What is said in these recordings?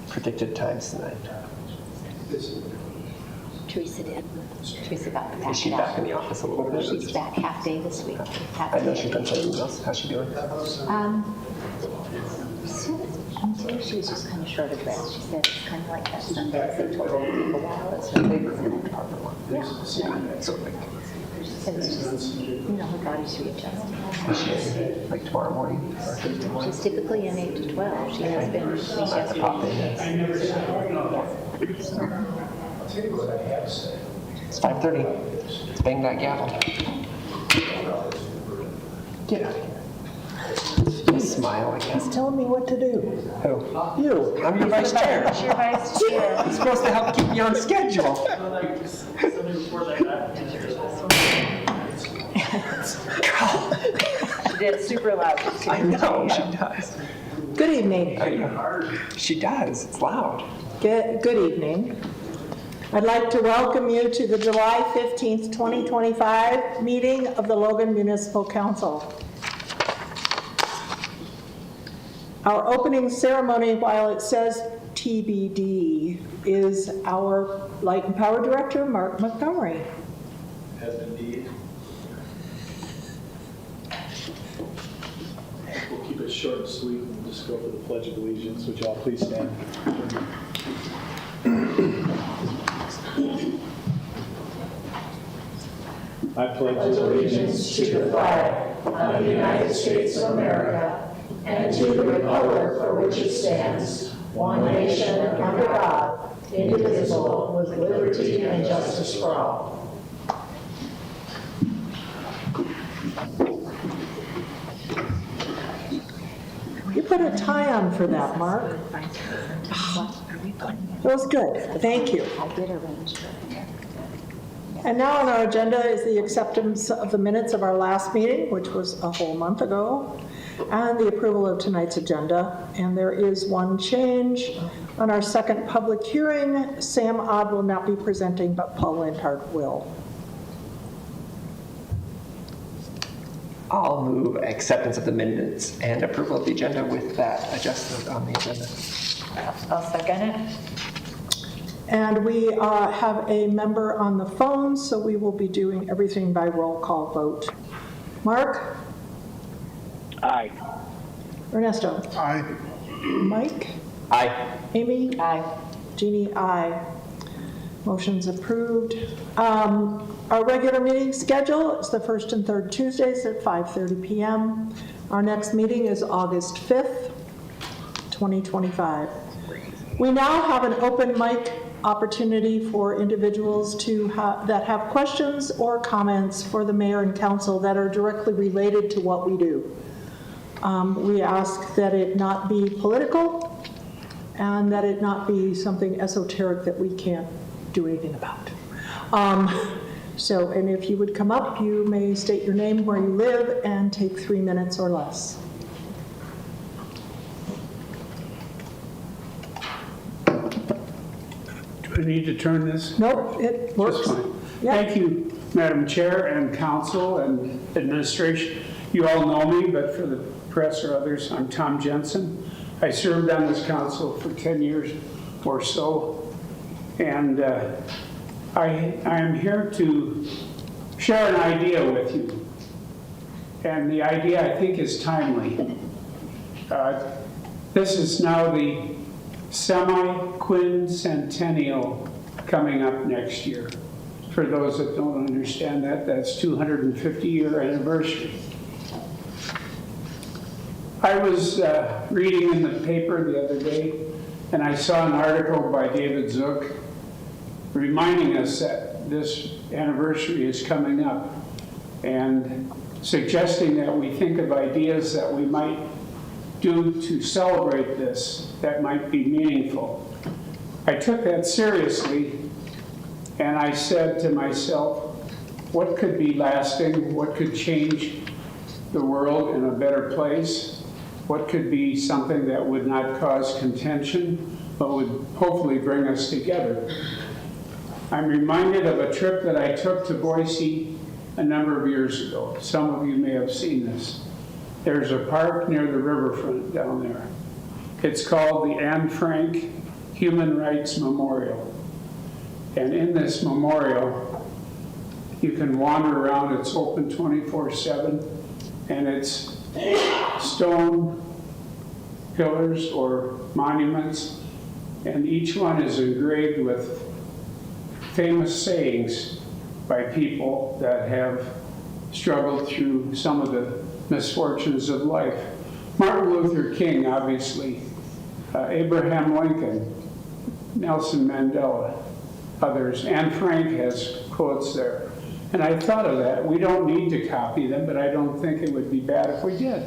predicted times tonight? Teresa did. Teresa got back. Is she back in the office a little bit? She's back half day this week. I know she's done something else. How's she doing? Until she was just kind of short of breath. She said it's kind of like that Sunday. They told her to take a while. It's her big department one. Yeah. So like, She said it's just, her body's readjusting. is she like tomorrow morning or Thursday morning? She's typically in 8 to 12. She has been since I have to pop in. It's 5:30. Let's bang that gavel. Get out of here. Just smile, I guess. He's telling me what to do. Who? You. I'm your vice chair. Your vice chair. I'm supposed to help keep you on schedule. She did it super loud. I know, she does. Good evening. I know. She does. It's loud. Good evening. I'd like to welcome you to the July 15th, 2025 meeting of the Logan Municipal Council. Our opening ceremony, while it says TBD, is our Light and Power Director, Mark Montgomery. As indeed. We'll keep it short and sweet and we'll just go for the Pledge of Allegiance. Would you all please stand? I pledge allegiance to the flag of the United States of America and to the republic for which it stands, one nation under God, indivisible, with liberty and justice for all. You put a tie on for that, Mark. That was good. Thank you. I did arrange for her. And now on our agenda is the acceptance of the minutes of our last meeting, which was a whole month ago, and the approval of tonight's agenda. And there is one change. On our second public hearing, Sam Odd will not be presenting, but Paul Linhart will. I'll move acceptance of the minutes and approval of the agenda with that adjustment on the agenda. I'll second it. And we have a member on the phone, so we will be doing everything by roll call vote. Mark? Aye. Ernesto? Aye. Mike? Aye. Amy? Aye. Jeannie, aye. Motion's approved. Our regular meeting schedule is the first and third Tuesdays at 5:30 p.m. Our next meeting is August 5th, 2025. We now have an open mic opportunity for individuals that have questions or comments for the mayor and council that are directly related to what we do. We ask that it not be political and that it not be something esoteric that we can't do anything about. And if you would come up, you may state your name, where you live, and take 3 minutes or less. Do I need to turn this? Nope, it works. Just fine. Yeah. Thank you, Madam Chair and Council and Administration. You all know me, but for the press or others, I'm Tom Jensen. I served on this council for 10 years or so, and I am here to share an idea with you. And the idea, I think, is timely. This is now the semi-quincentennial coming up next year. For those that don't understand that, that's 250-year anniversary. I was reading in the paper the other day, and I saw an article by David Zook reminding us that this anniversary is coming up and suggesting that we think of ideas that we might do to celebrate this that might be meaningful. I took that seriously, and I said to myself, what could be lasting? What could change the world in a better place? What could be something that would not cause contention, but would hopefully bring us together? I'm reminded of a trip that I took to Boise a number of years ago. Some of you may have seen this. There's a park near the riverfront down there. It's called the Anne Frank Human Rights Memorial. And in this memorial, you can wander around. It's open 24/7, and it's stone pillars or monuments, and each one is engraved with famous sayings by people that have struggled through some of the misfortunes of life. Martin Luther King, obviously, Abraham Lincoln, Nelson Mandela, others. Anne Frank has quotes there. And I thought of that. We don't need to copy them, but I don't think it would be bad if we did.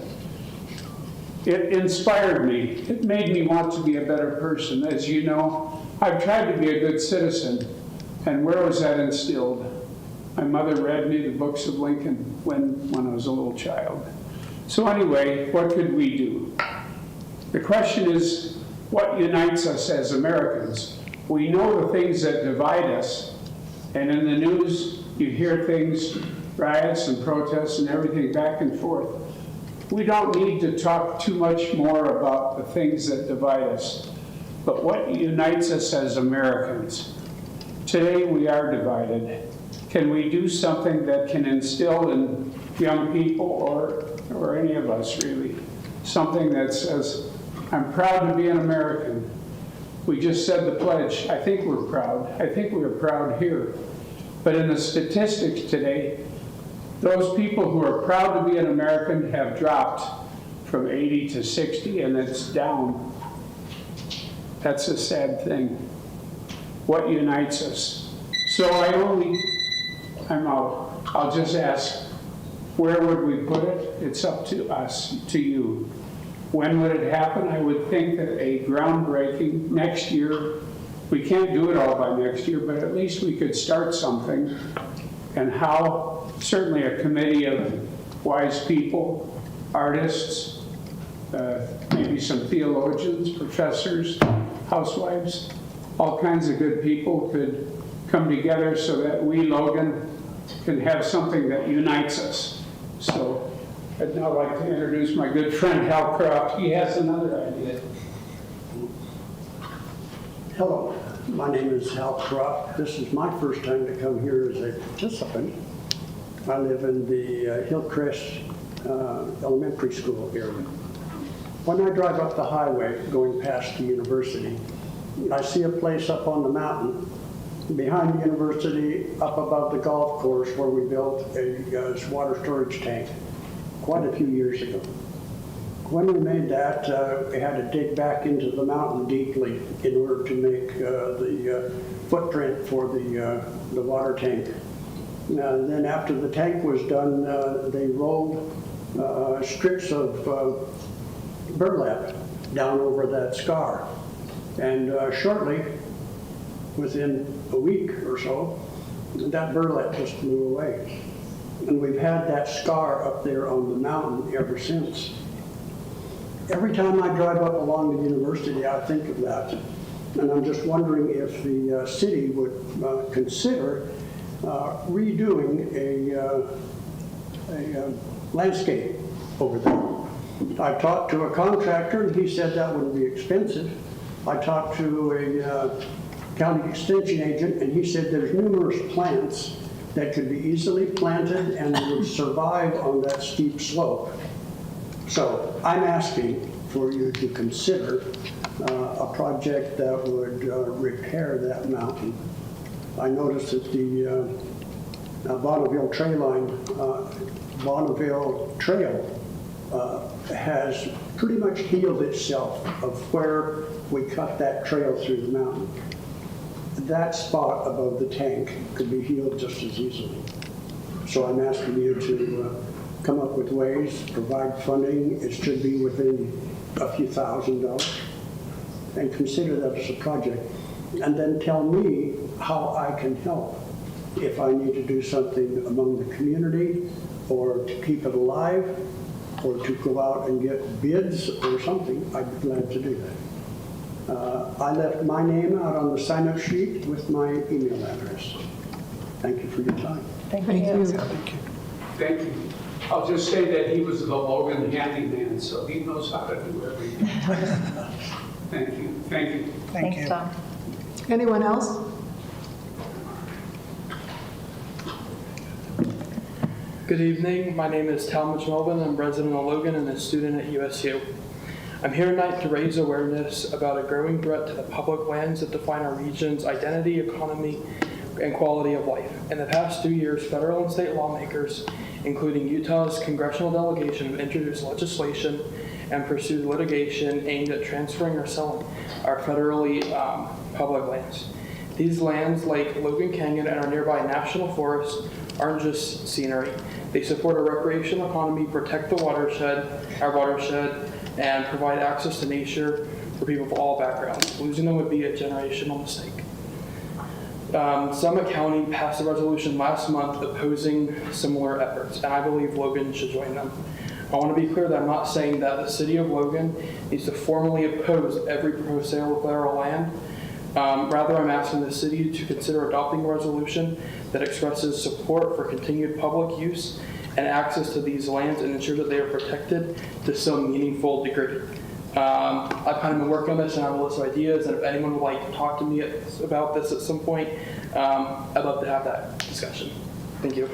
It inspired me. It made me want to be a better person. As you know, I've tried to be a good citizen. And where was that instilled? My mother read me the books of Lincoln when I was a little child. So anyway, what could we do? The question is, what unites us as Americans? We know the things that divide us, and in the news you hear things, riots and protests and everything back and forth. We don't need to talk too much more about the things that divide us, but what unites us as Americans? Today we are divided. Can we do something that can instill in young people or any of us really, something that says, I'm proud to be an American. We just said the pledge. I think we're proud. I think we're proud here. But in the statistics today, those people who are proud to be an American have dropped from 80 to 60, and it's down. That's a sad thing. What unites us? So I'm out. I'll just ask, where would we put it? It's up to us, to you. When would it happen? I would think that a groundbreaking next year, we can't do it all by next year, but at least we could start something. And how? Certainly a committee of wise people, artists, maybe some theologians, professors, housewives, all kinds of good people could come together so that we, Logan, can have something that unites us. So I'd now like to introduce my good friend Hal Croft. He has another idea. Hello, my name is Hal Croft. This is my first time to come here as a participant. I live in the Hillcrest Elementary School area. When I drive up the highway going past the university, I see a place up on the mountain behind the university, up above the golf course, where we built a water storage tank quite a few years ago. When we made that, we had to dig back into the mountain deeply in order to make the footprint for the water tank. Then after the tank was done, they rolled strips of burlap down over that scar. And shortly, within a week or so, that burlap just blew away. And we've had that scar up there on the mountain ever since. Every time I drive up along the university, I think of that. And I'm just wondering if the city would consider redoing a landscape over there. I talked to a contractor, and he said that wouldn't be expensive. I talked to a county extension agent, and he said there's numerous plants that could be easily planted and would survive on that steep slope. So I'm asking for you to consider a project that would repair that mountain. I noticed that the Bonneville Trail has pretty much healed itself of where we cut that trail through the mountain. That spot above the tank could be healed just as easily. So I'm asking you to come up with ways, provide funding. It should be within a few $1,000s, and consider that as a project. And then tell me how I can help. If I need to do something among the community, or to keep it alive, or to go out and get bids or something, I'd be glad to do that. I left my name out on the sign-up sheet with my email address. Thank you for your time. Thank you. Thank you. I'll just say that he was the Logan handyman, so he knows how to do everything. Thank you. Thank you. Thanks, Tom. Anyone else? Good evening. My name is Talmadge Melvin. I'm resident of Logan and a student at USU. I'm here tonight to raise awareness about a growing threat to the public lands that define our region's identity, economy, and quality of life. In the past 2 years, federal and state lawmakers, including Utah's congressional delegation, have introduced legislation and pursued litigation aimed at transferring or selling our federally public lands. These lands, like Logan Canyon and our nearby national forests, aren't just scenery. They support a recreational economy, protect the watershed, our watershed, and provide access to nature for people of all backgrounds. Losing them would be a generational mistake. Summit County passed a resolution last month opposing similar efforts, and I believe Logan should join them. I want to be clear that I'm not saying that the city of Logan needs to formally oppose every proposed sale of federal land. Rather, I'm asking the city to consider adopting a resolution that expresses support for continued public use and access to these lands and ensure that they are protected to some meaningful degree. I've kind of been working on this and I have a list of ideas, and if anyone would like to talk to me about this at some point, I'd love to have that discussion. Thank you.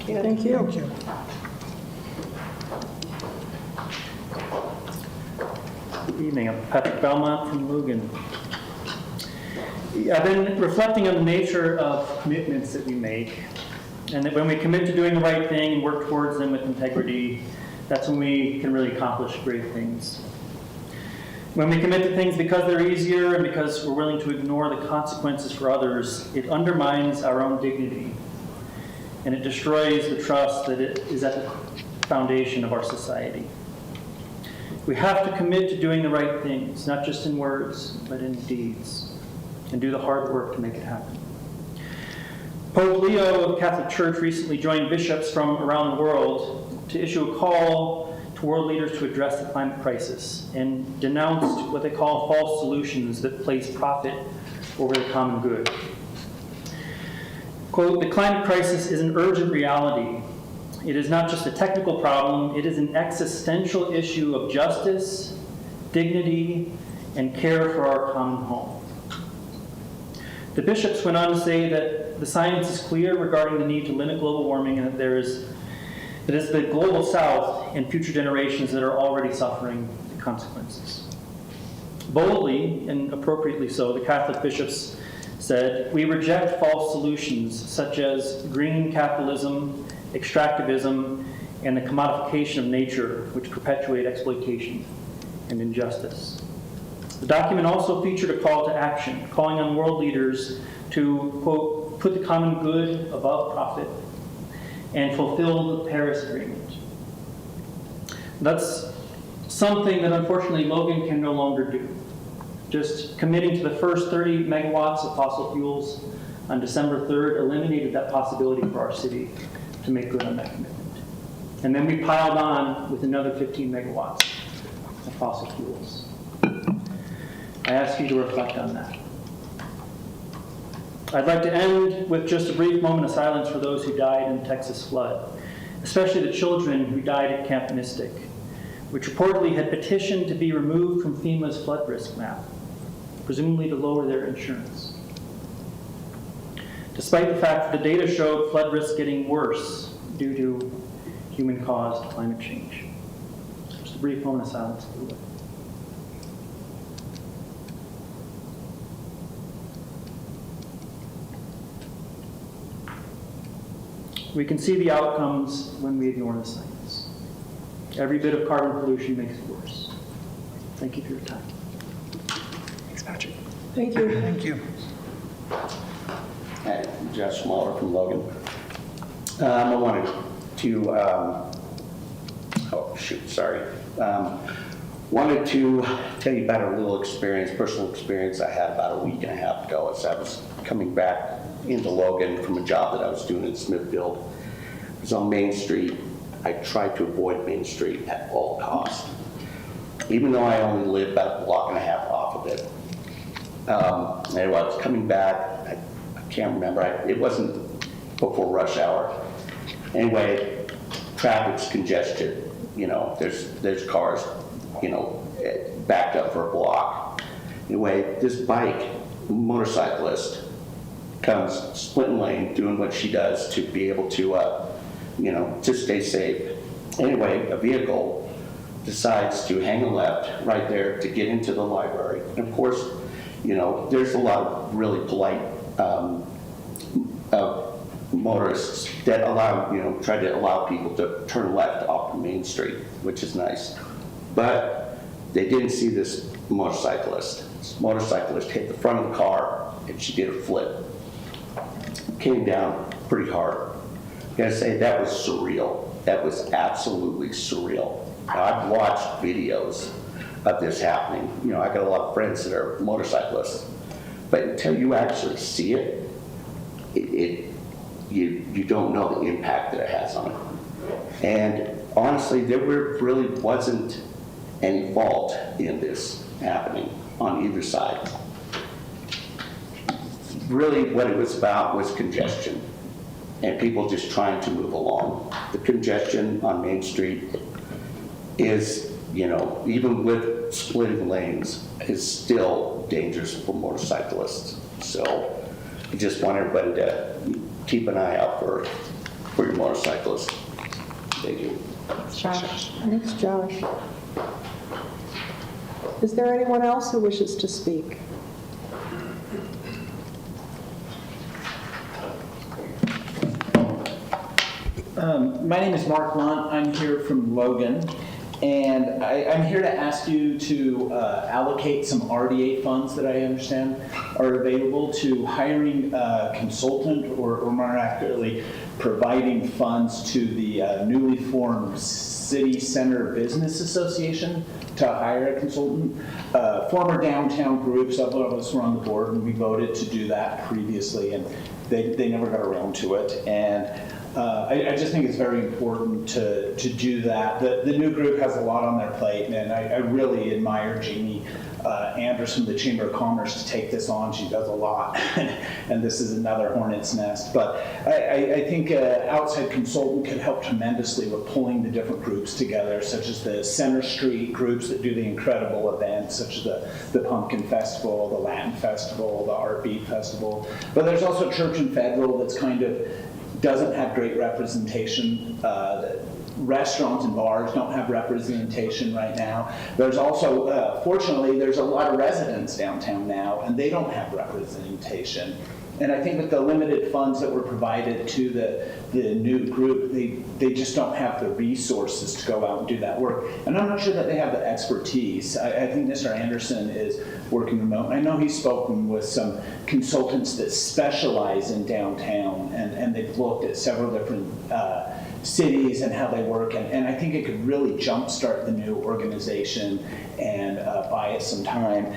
Thank you. Good evening. I'm Patrick Belmont from Logan. I've been reflecting on the nature of commitments that we make, and that when we commit to doing the right thing and work towards them with integrity, that's when we can really accomplish great things. When we commit to things because they're easier and because we're willing to ignore the consequences for others, it undermines our own dignity, and it destroys the trust that is at the foundation of our society. We have to commit to doing the right things, not just in words, but in deeds, and do the hard work to make it happen. Pope Leo of the Catholic Church recently joined bishops from around the world to issue a call to world leaders to address the climate crisis and denounced what they call false solutions that place profit over the common good. Quote, "The climate crisis is an urgent reality. It is not just a technical problem, it is an existential issue of justice, dignity, and care for our common home." The bishops went on to say that the science is clear regarding the need to limit global warming, and that it is the global south and future generations that are already suffering the consequences. Boldly, and appropriately so, the Catholic bishops said, "We reject false solutions such as green capitalism, extractivism, and the commodification of nature, which perpetuate exploitation and injustice." The document also featured a call to action, calling on world leaders to, quote, "put the common good above profit and fulfill the Paris Agreement." That's something that unfortunately Logan can no longer do. Just committing to the first 30 megawatts of fossil fuels on December 3rd eliminated that possibility for our city to make good on that commitment. And then we piled on with another 15 megawatts of fossil fuels. I ask you to reflect on that. I'd like to end with just a brief moment of silence for those who died in the Texas flood, especially the children who died at Camp Mystic, which reportedly had petitioned to be removed from FEMA's flood risk map, presumably to lower their insurance. Despite the fact that the data showed flood risk getting worse due to human-caused climate change. Just a brief moment of silence. We can see the outcomes when we ignore the science. Every bit of carbon pollution makes it worse. Thank you for your time. Thanks, Patrick. Thank you. Thank you. Hi, Jeff Schmaller from Logan. I wanted to, wanted to tell you about a little experience, personal experience I had about a week and a half ago as I was coming back into Logan from a job that I was doing in Smithfield. It was on Main Street. I tried to avoid Main Street at all costs, even though I only live about a block and a half off of it. Anyway, I was coming back. I can't remember. It wasn't before rush hour. Anyway, traffic's congested. You know, there's cars, you know, backed up for a block. Anyway, this motorcyclist comes splitting lane, doing what she does to be able to, to stay safe. Anyway, a vehicle decides to hang a left right there to get into the library. And of course, there's a lot of really polite motorists that try to allow people to turn left off Main Street, which is nice. But they didn't see this motorcyclist. This motorcyclist hit the front of the car and she did a flip. Came down pretty hard. I gotta say, that was surreal. That was absolutely surreal. Now, I've watched videos of this happening. I got a lot of friends that are motorcyclists, but until you actually see it, you don't know the impact that it has on it. And honestly, there really wasn't any fault in this happening on either side. Really, what it was about was congestion and people just trying to move along. The congestion on Main Street is, even with splitting lanes, is still dangerous for motorcyclists. So I just want everybody to keep an eye out for your motorcyclists. Thank you. Josh. Thanks, Josh. Is there anyone else who wishes to speak? My name is Mark Lunt. I'm here from Logan, and I'm here to ask you to allocate some RDA funds that I understand are available to hiring a consultant, or more accurately, providing funds to the newly formed City Center Business Association to hire a consultant. Former downtown groups, several of us were on the board, and we voted to do that previously, and they never got around to it. And I just think it's very important to do that. The new group has a lot on their plate, and I really admire Jeannie Anderson, the Chamber of Commerce, to take this on. She does a lot, and this is another hornet's nest. But I think an outside consultant could help tremendously with pulling the different groups together, such as the Center Street groups that do the incredible events, such as the Pumpkin Festival, the Latin Festival, the Art Beat Festival. But there's also Church and Federal that's kind of doesn't have great representation. Restaurants and bars don't have representation right now. There's also, fortunately, there's a lot of residents downtown now, and they don't have representation. And I think with the limited funds that were provided to the new group, they just don't have the resources to go out and do that work. And I'm not sure that they have the expertise. I think Mr. Anderson is working remote. I know he's spoken with some consultants that specialize in downtown, and they've looked at several different cities and how they work, and I think it could really jumpstart the new organization and buy it some time.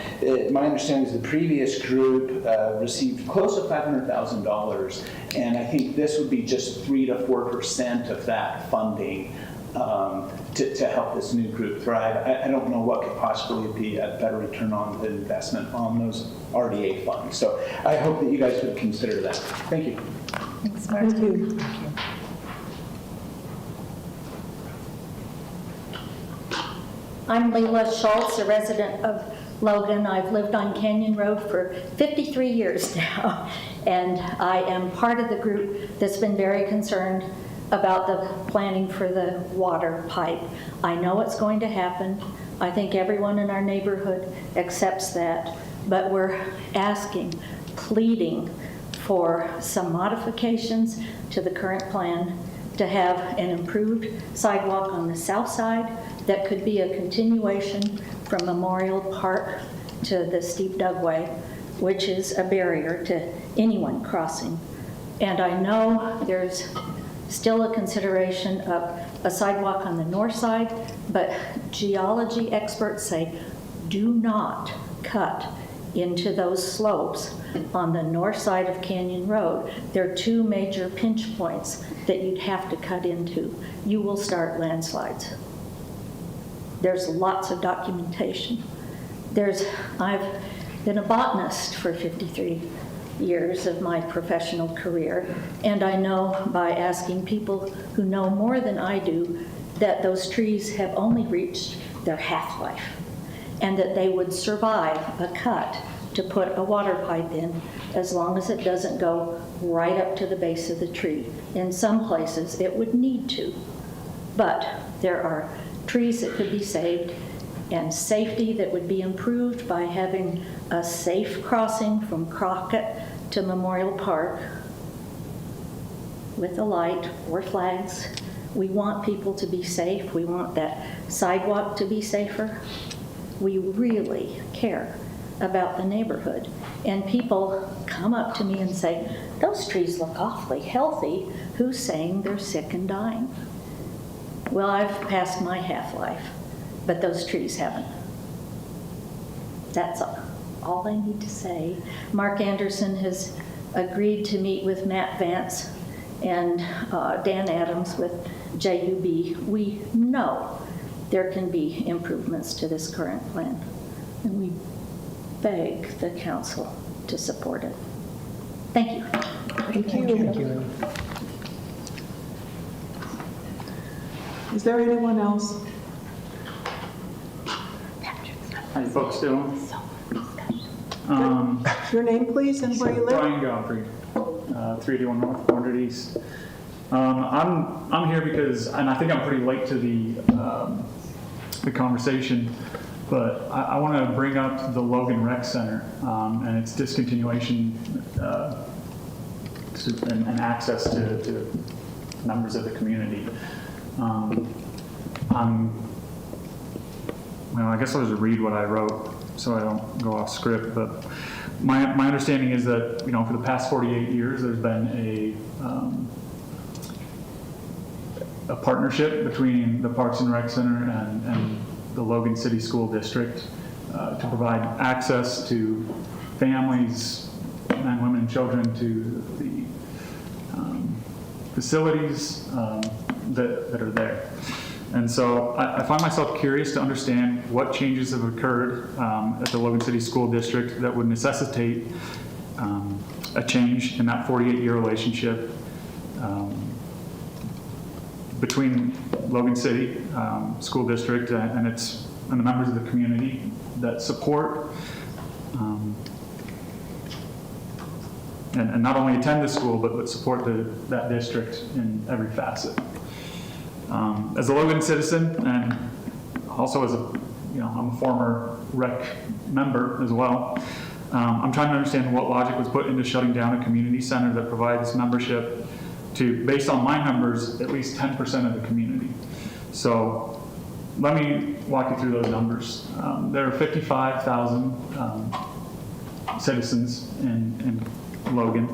My understanding is the previous group received close to $500,000, and I think this would be just 3 to 4% of that funding to help this new group thrive. I don't know what could possibly be a better return on the investment on those RDA funds. So I hope that you guys would consider that. Thank you. Thanks, Mark. Thank you. I'm Leila Schultz, a resident of Logan. I've lived on Canyon Road for 53 years now, and I am part of the group that's been very concerned about the planning for the water pipe. I know it's going to happen. I think everyone in our neighborhood accepts that, but we're asking, pleading for some modifications to the current plan to have an improved sidewalk on the south side that could be a continuation from Memorial Park to the steep dugway, which is a barrier to anyone crossing. And I know there's still a consideration of a sidewalk on the north side, but geology experts say do not cut into those slopes on the north side of Canyon Road. There are two major pinch points that you'd have to cut into. You will start landslides. There's lots of documentation. I've been a botanist for 53 years of my professional career, and I know by asking people who know more than I do that those trees have only reached their half-life. and that they would survive a cut to put a water pipe in as long as it doesn't go right up to the base of the tree. In some places, it would need to. But there are trees that could be saved and safety that would be improved by having a safe crossing from Crockett to Memorial Park with a light or flags. We want people to be safe. We want that sidewalk to be safer. We really care about the neighborhood. And people come up to me and say, those trees look awfully healthy. Who's saying they're sick and dying? Well, I've passed my half-life, but those trees haven't. That's all I need to say. Mark Anderson has agreed to meet with Matt Vance and Dan Adams with JUB. We know there can be improvements to this current plan, and we beg the council to support it. Thank you. Thank you. Is there anyone else? How you folks doing? Your name, please, and where you live? Brian Godfrey, 381 North, 400 East. I'm here because, and I think I'm pretty late to the conversation, but I want to bring up the Logan Rec Center and its discontinuation and access to members of the community. Well, I guess I'll just read what I wrote so I don't go off script, but my understanding is that, you know, for the past 48 years, there's been a partnership between the Parks and Rec Center and the Logan City School District to provide access to families, men, women, and children to the facilities that are there. And so I find myself curious to understand what changes have occurred at the Logan City School District that would necessitate a change in that 48-year relationship between Logan City School District and the members of the community that support and not only attend the school but support that district in every facet. As a Logan citizen, and also as I'm a former rec member as well, I'm trying to understand what logic was put into shutting down a community center that provides membership to, based on my numbers, at least 10% of the community. So let me walk you through those numbers. There are 55,000 citizens in Logan.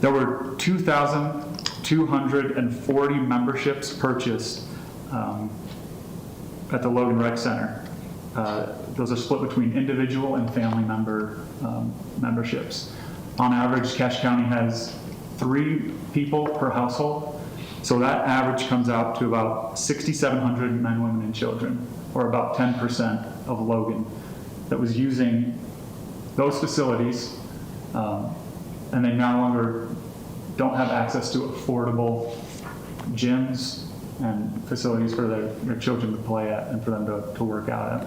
There were 2,240 memberships purchased at the Logan Rec Center. Those are split between individual and family memberships. On average, Cache County has 3 people per household. So that average comes out to about 6,700 men, women, and children, or about 10% of Logan that was using those facilities, and they no longer don't have access to affordable gyms and facilities for their children to play at and for them to work out at.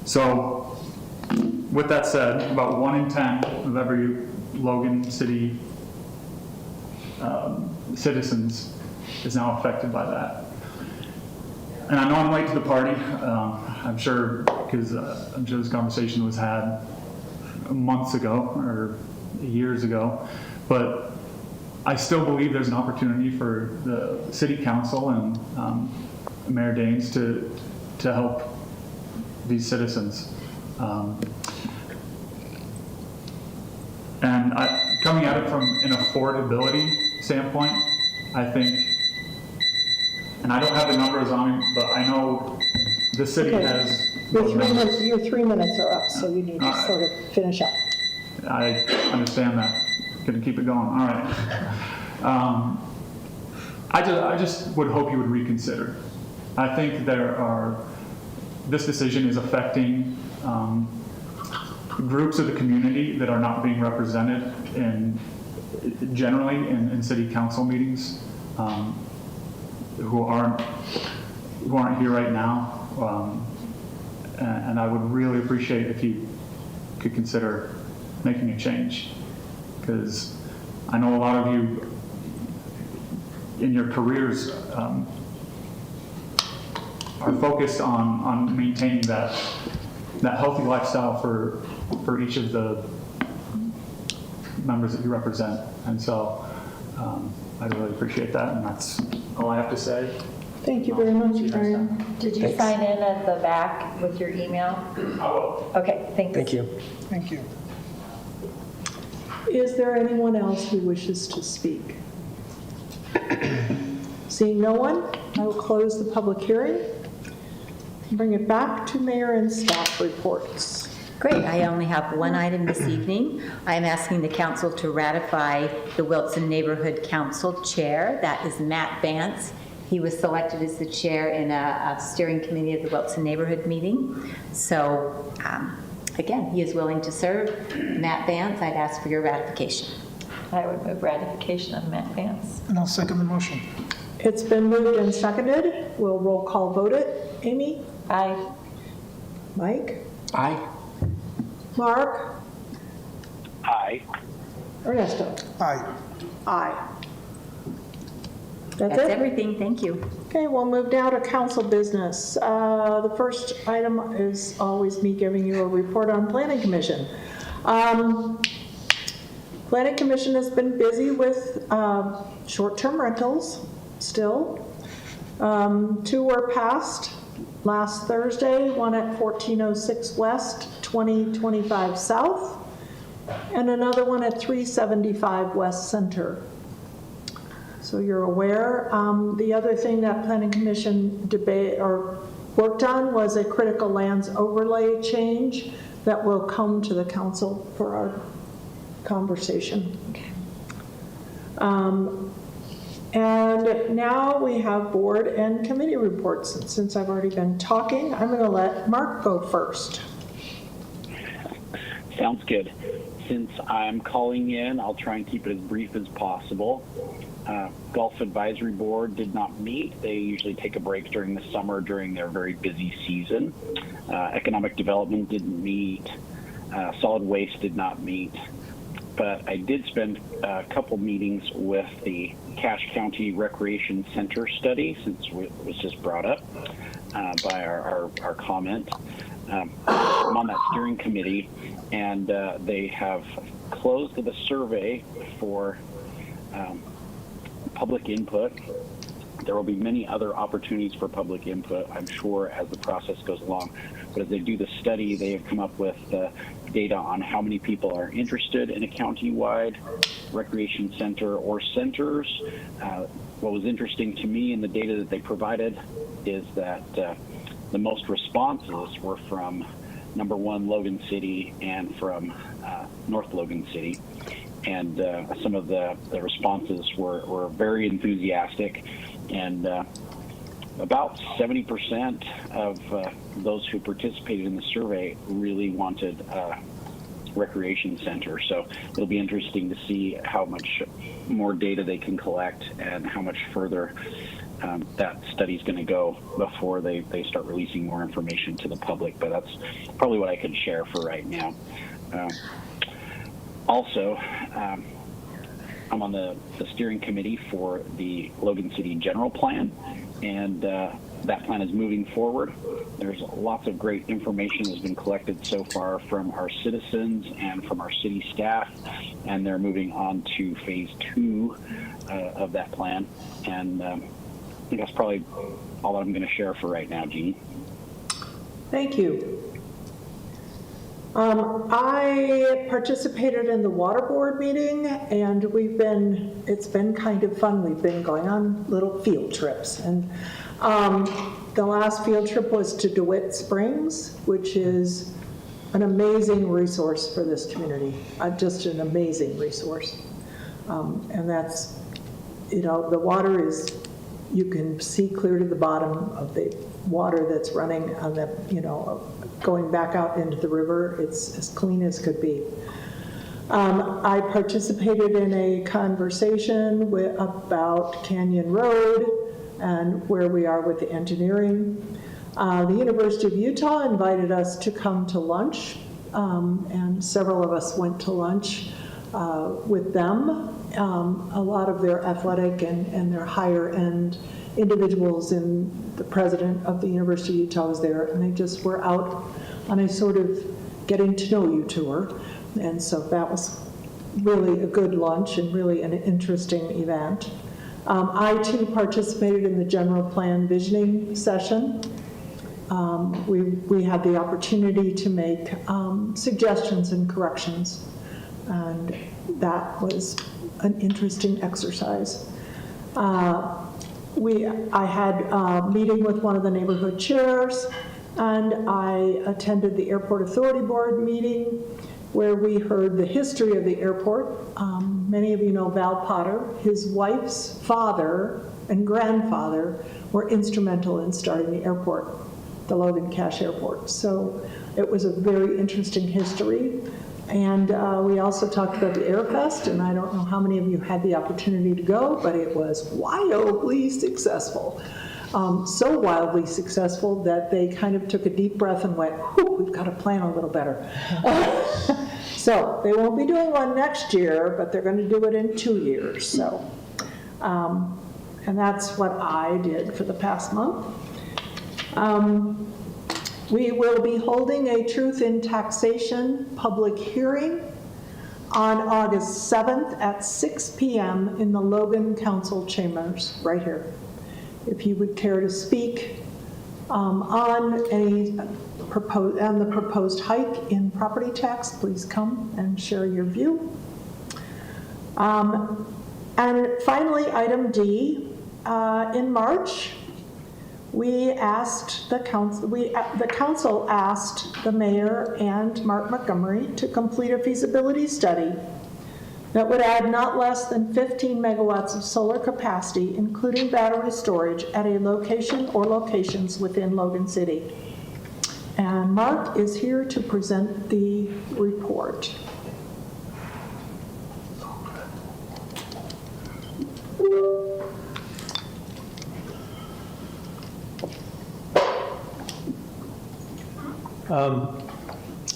So with that said, about 1 in 10 of every Logan City citizens is now affected by that. And I know I'm late to the party. I'm sure because I'm sure this conversation was had months ago or years ago, but I still believe there's an opportunity for the City Council and Mayor Daines to help these citizens. And coming at it from an affordability standpoint, I think, and I don't have the numbers on me, but I know the city has. Your 3 minutes are up, so you need to sort of finish up. I understand that. Gonna keep it going. All right. I just would hope you would reconsider. I think this decision is affecting groups of the community that are not being represented generally in city council meetings, who aren't here right now. and I would really appreciate if you could consider making a change, because I know a lot of you in your careers are focused on maintaining that healthy lifestyle for each of the members that you represent. And so I really appreciate that, and that's all I have to say. Thank you very much, Brian. Did you Thanks. sign in at the back with your email? I will. Okay, thanks. Thank you. Thank you. Is there anyone else who wishes to speak? Seeing no one, I will close the public hearing. Bring it back to mayor and staff reports. Great, I only have one item this evening. I am asking the council to ratify the Wilson Neighborhood Council Chair. That is Matt Vance. He was selected as the chair in a steering committee of the Wilson Neighborhood meeting. So, again, he is willing to serve. Matt Vance, I'd ask for your ratification. I would move ratification of Matt Vance. And I'll second the motion. It's been moved and seconded. We'll roll call vote it. Amy? Aye. Mike? Aye. Mark? Aye. Ernesto? Aye. Aye. That's That's it? everything, thank you. Okay, we'll move now to council business. The first item is always me giving you a report on Planning Commission. Planning Commission has been busy with short-term rentals still. 2 were passed last Thursday, one at 1406 West, 2025 South, and another one at 375 West Center. So you're aware. The other thing that Planning Commission worked on was a critical lands overlay change that will come to the council for our conversation. And now we have board and committee reports. And since I've already been talking, I'm going to let Mark go first. Sounds good. Since I'm calling in, I'll try and keep it as brief as possible. Golf Advisory Board did not meet. They usually take a break during the summer during their very busy season. Economic Development didn't meet. Solid Waste did not meet. But I did spend a couple meetings with the Cache County Recreation Center study, since it was just brought up by our comment. I'm on that steering committee, and they have closed the survey for public input. There will be many other opportunities for public input, I'm sure, as the process goes along. But as they do the study, they have come up with data on how many people are interested in a county-wide recreation center or centers. What was interesting to me in the data that they provided is that the most responses were from number 1, Logan City, and from North Logan City. And some of the responses were very enthusiastic, and about 70% of those who participated in the survey really wanted a recreation center. So it'll be interesting to see how much more data they can collect and how much further that study's going to go before they start releasing more information to the public. But that's probably what I can share for right now. Also, I'm on the steering committee for the Logan City General Plan, and that plan is moving forward. There's lots of great information that's been collected so far from our citizens and from our city staff, and they're moving on to phase 2 of that plan. And I think that's probably all that I'm going to share for right now, Jeannie. Thank you. I participated in the water board meeting, and it's been kind of fun. We've been going on little field trips, and the last field trip was to DeWitt Springs, which is an amazing resource for this community, just an amazing resource. And that's, the water is, you can see clear to the bottom of the water that's running on the, going back out into the river. It's as clean as could be. I participated in a conversation about Canyon Road and where we are with the engineering. The University of Utah invited us to come to lunch, and several of us went to lunch with them. A lot of their athletic and their higher end individuals, and the president of the University of Utah was there, and they just were out on a sort of getting to know you tour. And so that was really a good lunch and really an interesting event. I too participated in the general plan visioning session. We had the opportunity to make suggestions and corrections, and that was an interesting exercise. I had a meeting with one of the neighborhood chairs, and I attended the Airport Authority Board meeting where we heard the history of the airport. Many of you know Val Potter. His wife's father and grandfather were instrumental in starting the airport, the Logan Cache Airport. So it was a very interesting history. And we also talked about the Airfest, and I don't know how many of you had the opportunity to go, but it was wildly successful. So wildly successful that they kind of took a deep breath and went, whew, we've got to plan a little better. So they won't be doing one next year, but they're going to do it in 2 years. So, and that's what I did for the past month. We will be holding a Truth in Taxation public hearing on August 7th at 6 p.m. in the Logan Council Chambers, right here. If you would care to speak on the proposed hike in property tax, please come and share your view. And finally, item D, in March, we asked the council asked the mayor and Mark Montgomery to complete a feasibility study that would add not less than 15 megawatts of solar capacity, including battery storage, at a location or locations within Logan City. And Mark is here to present the report.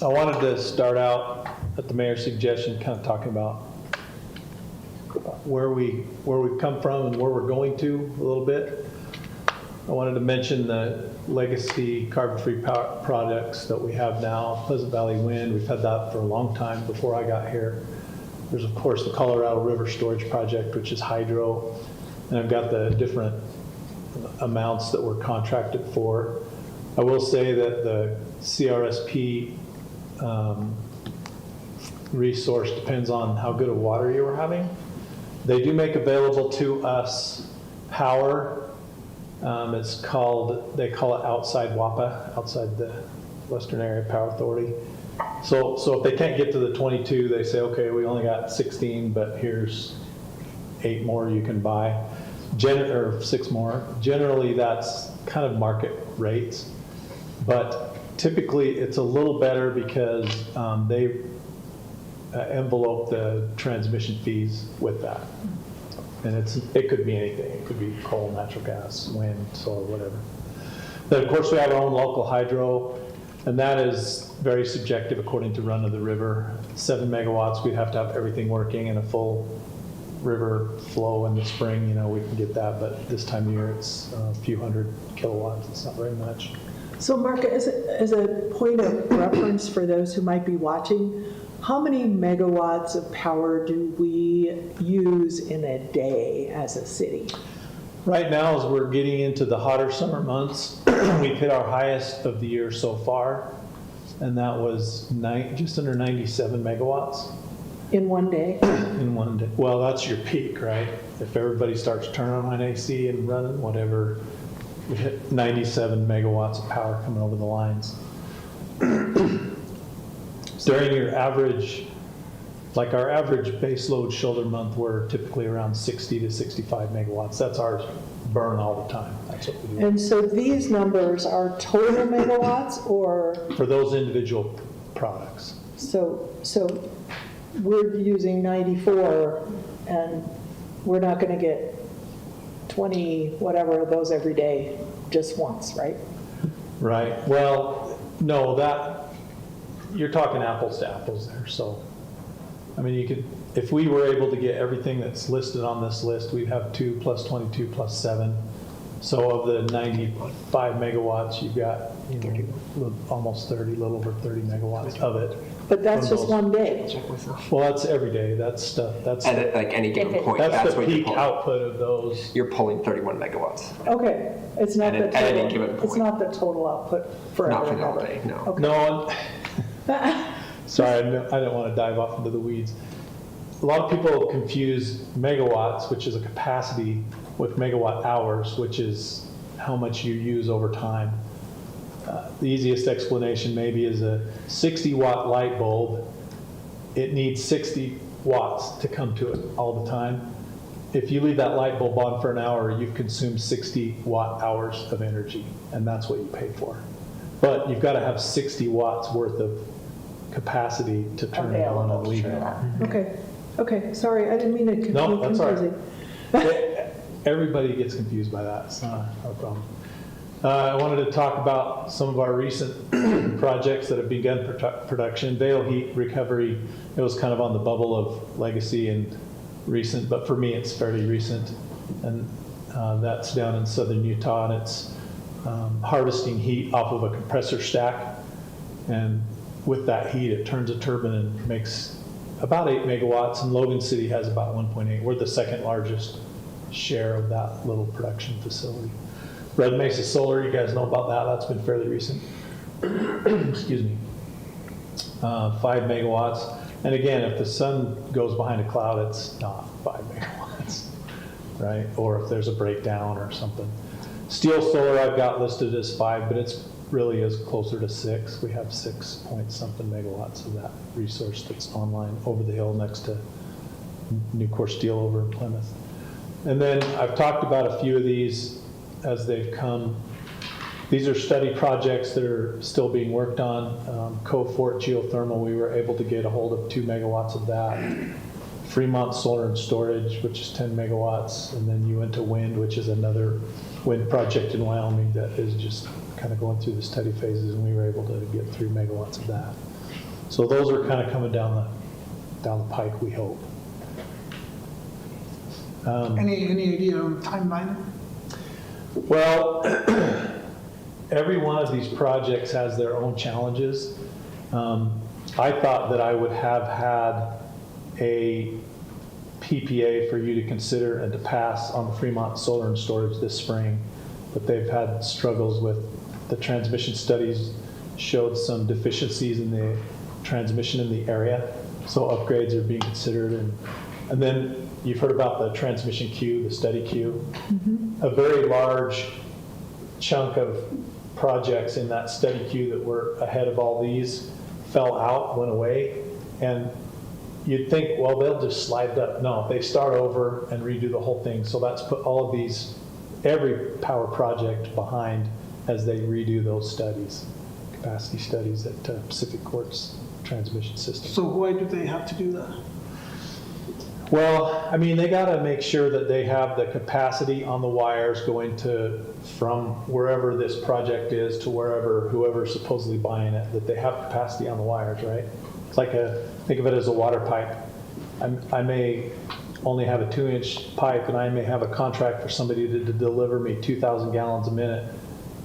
I wanted to start out at the mayor's suggestion, kind of talking about where we've come from and where we're going to a little bit. I wanted to mention the legacy carbon-free power products that we have now. Pleasant Valley Wind, we've had that for a long time before I got here. There's of course the Colorado River Storage Project, which is hydro, and I've got the different amounts that we're contracted for. I will say that the CRSP resource depends on how good of water you are having. They do make available to us power. They call it outside WAPA, outside the Western Area Power Authority. So if they can't get to the 22, they say, okay, we only got 16, but here's 8 more you can buy, or 6 more. Generally, that's kind of market rates. But typically, it's a little better because they envelope the transmission fees with that. And it could be anything. It could be coal, natural gas, wind, solar, whatever. Then, of course, we have our own local hydro, and that is very subjective according to run of the river. 7 megawatts, we'd have to have everything working in a full river flow in the spring. You know, we can get that, but this time of year, it's a few hundred kilowatts. It's not very much. So Mark, as a point of reference for those who might be watching, how many megawatts of power do we use in a day as a city? Right now, as we're getting into the hotter summer months, we've hit our highest of the year so far, and that was just under 97 megawatts. In one day? In one day. Well, that's your peak, right? If everybody starts turning on AC and running, whatever, we hit 97 megawatts of power coming over the lines. During your average, like our average base load shoulder month, we're typically around 60 to 65 megawatts. That's our burn all the time. That's what we do. And so these numbers are total megawatts, or? For those individual products. So we're using 94, and we're not going to get 20 whatever of those every day just once, right? Right, well, no, you're talking apples to apples there, so. I mean, you could, if we were able to get everything that's listed on this list, we'd have 2 plus 22 plus 7. So of the 95 megawatts, you've got, almost 30, a little over 30 megawatts of it. But that's from just those. one day. Well, that's every day, that's stuff, At like any given point, that's that's the what you're peak pulling. output of those. You're pulling 31 megawatts. Okay, it's not At the any total, given it's point. not the total output forever Not for and the whole ever. day, no. Okay. No, sorry, I didn't want to dive off into the weeds. A lot of people confuse megawatts, which is a capacity, with megawatt hours, which is how much you use over time. The easiest explanation maybe is a 60-watt light bulb. It needs 60 watts to come to it all the time. If you leave that light bulb on for an hour, you've consumed 60 watt hours of energy, and that's what you pay for. But you've got to have 60 watts worth of capacity to turn it on and leave it on. Okay, sorry, I didn't mean to No, that's all confusing. right. Everybody gets confused by that. It's not a problem. I wanted to talk about some of our recent projects that have begun production. Vale Heat Recovery, it was kind of on the bubble of legacy and recent, but for me it's fairly recent. And that's down in southern Utah, and it's harvesting heat off of a compressor stack. And with that heat, it turns a turbine and makes about 8 megawatts, and Logan City has about 1.8. We're the second largest share of that little production facility. Red Mesa Solar, you guys know about that. That's been fairly recent. Excuse me. 5 megawatts. And again, if the sun goes behind a cloud, it's not 5 megawatts, right? Or if there's a breakdown or something. Steel Solar I've got listed as 5, but it's really is closer to 6. We have 6 point something megawatts of that resource that's online over the hill next to Nucor Steel over in Plymouth. And then I've talked about a few of these as they've come. These are study projects that are still being worked on. Cove Fort Geothermal, we were able to get a hold of 2 megawatts of that. Fremont Solar and Storage, which is 10 megawatts. And then Uinta Wind, which is another wind project in Wyoming that is just kind of going through the study phases, and we were able to get 3 megawatts of that. So those are kind of coming down the pike, we hope. Any idea on timeline? Well, every one of these projects has their own challenges. I thought that I would have had a PPA for you to consider and to pass on the Fremont Solar and Storage this spring, but they've had struggles with the transmission studies, showed some deficiencies in the transmission in the area, so upgrades are being considered. And then you've heard about the transmission queue, the study queue. A very large chunk of projects in that study queue that were ahead of all these fell out, went away, and you'd think, well, they'll just slide up. No, they start over and redo the whole thing. So that's put all of these, every power project behind as they redo those studies, capacity studies at Pacific Court's transmission system. So why do they have to do that? Well, I mean, they got to make sure that they have the capacity on the wires going to, from wherever this project is to wherever, whoever's supposedly buying it, that they have capacity on the wires, right? It's like think of it as a water pipe. I may only have a 2-inch pipe, and I may have a contract for somebody to deliver me 2,000 gallons a minute.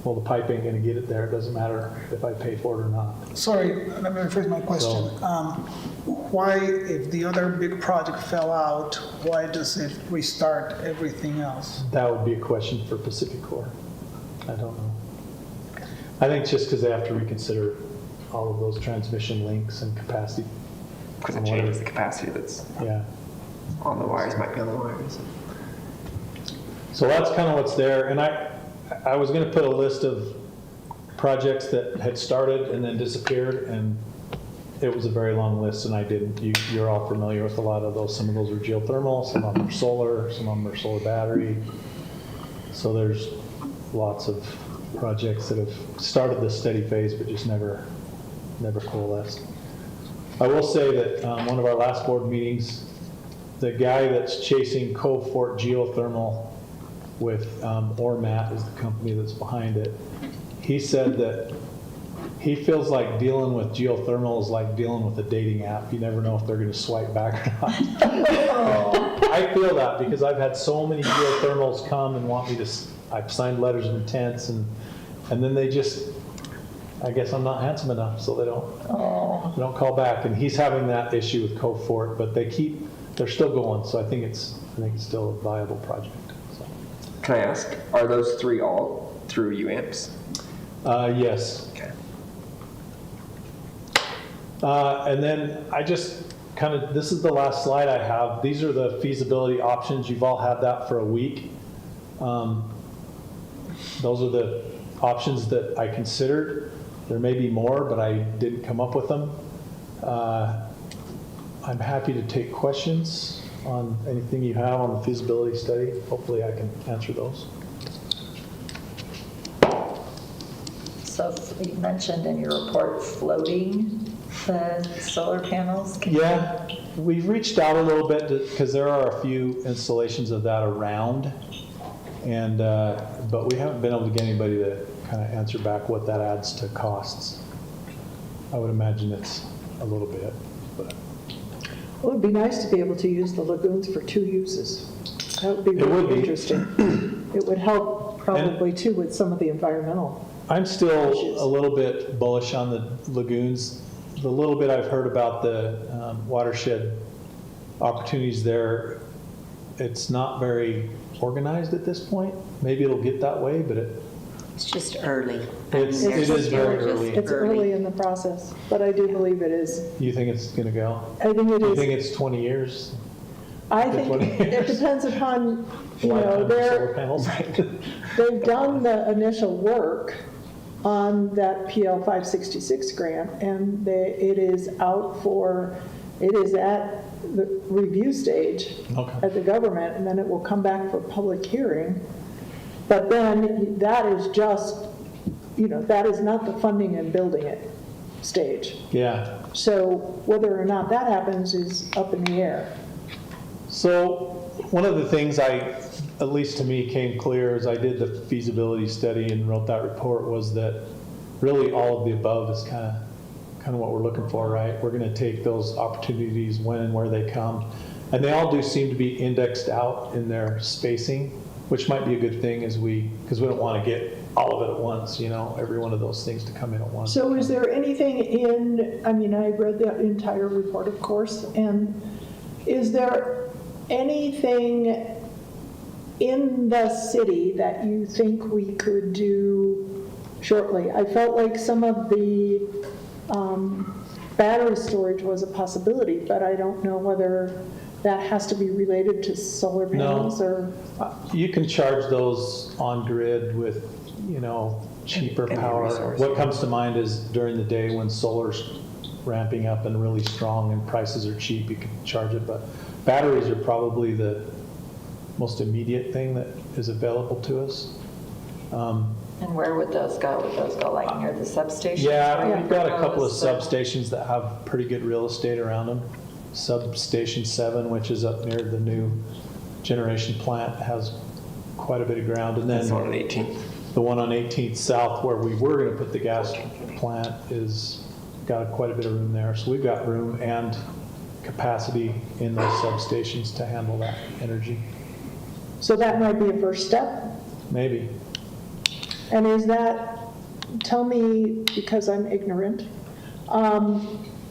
Well, the pipe ain't going to get it there. It doesn't matter if I pay for it or not. Sorry, let me rephrase my question. Why, if the other big project fell out, why does it restart everything else? That would be a question for Pacific Core. I don't know. I think just because they have to reconsider all of those transmission links and capacity. Because it changes the capacity that's on the wires, might be on the wires. So that's kind of what's there. And I was going to put a list of projects that had started and then disappeared, and it was a very long list, and I didn't. You're all familiar with a lot of those. Some of those are geothermal, some of them are solar, some of them are solar battery. So there's lots of projects that have started the steady phase but just never coalesced. I will say that one of our last board meetings, the guy that's chasing Cove Fort Geothermal with Ormat is the company that's behind it. he said that he feels like dealing with geothermal is like dealing with a dating app. You never know if they're going to swipe back or not. I feel that because I've had so many geothermals come and want me to, I've signed letters of intents and then they just, I guess I'm not handsome enough, so they don't call back. And he's having that issue with Cove Fort, but they're still going. So I think it's still a viable project. So. Can I ask, are those 3 all through UAMPS? Yes. Okay. And then I just this is the last slide I have. These are the feasibility options. You've all had that for a week. Those are the options that I considered. There may be more, but I didn't come up with them. I'm happy to take questions on anything you have on the feasibility study. Hopefully I can answer those. So you mentioned in your report floating the solar panels. Yeah, we've reached out a little bit because there are a few installations of that around, and but we haven't been able to get anybody to kind of answer back what that adds to costs. I would imagine it's a little bit, but. Well, it'd be nice to be able to use the lagoons for 2 uses. That would be really interesting. It would help probably too with some of the environmental I'm still issues. a little bit bullish on the lagoons. The little bit I've heard about the watershed opportunities there, it's not very organized at this point. Maybe it'll get that way, but It's just early. it is very early. It's early in the process, but I do believe it is. You think it's going to go? I think it You is. think it's 20 years? I think it depends upon, Solar panels? they've done the initial work on that PL 566 grant, and it is at the review stage at the government, and then it will come back for public hearing. But then that is just, that is not the funding and building it stage. Yeah. So whether or not that happens is up in the air. So one of the things at least to me, came clear as I did the feasibility study and wrote that report was that really all of the above is kind of what we're looking for, right? We're going to take those opportunities when and where they come. And they all do seem to be indexed out in their spacing, which might be a good thing because we don't want to get all of it at once, every one of those things to come in at once. So is there anything I read the entire report, of course, and is there anything in the city that you think we could do shortly? I felt like some of the battery storage was a possibility, but I don't know whether that has to be related to solar panels or... You can charge those on grid with, cheaper power. What comes to mind is during the day when solar's ramping up and really strong and prices are cheap, you can charge it, but batteries are probably the most immediate thing that is available to us. And where would those go? Would those go like near the substation? Yeah, we've got a couple of substations that have pretty good real estate around them. Substation 7, which is up near the new generation plant, has quite a bit of ground. And then That's on 18th. The one on 18th South, where we were going to put the gas plant, is got quite a bit of room there. So we've got room and capacity in those substations to handle that energy. So that might be a first step? Maybe. And is that, tell me, because I'm ignorant,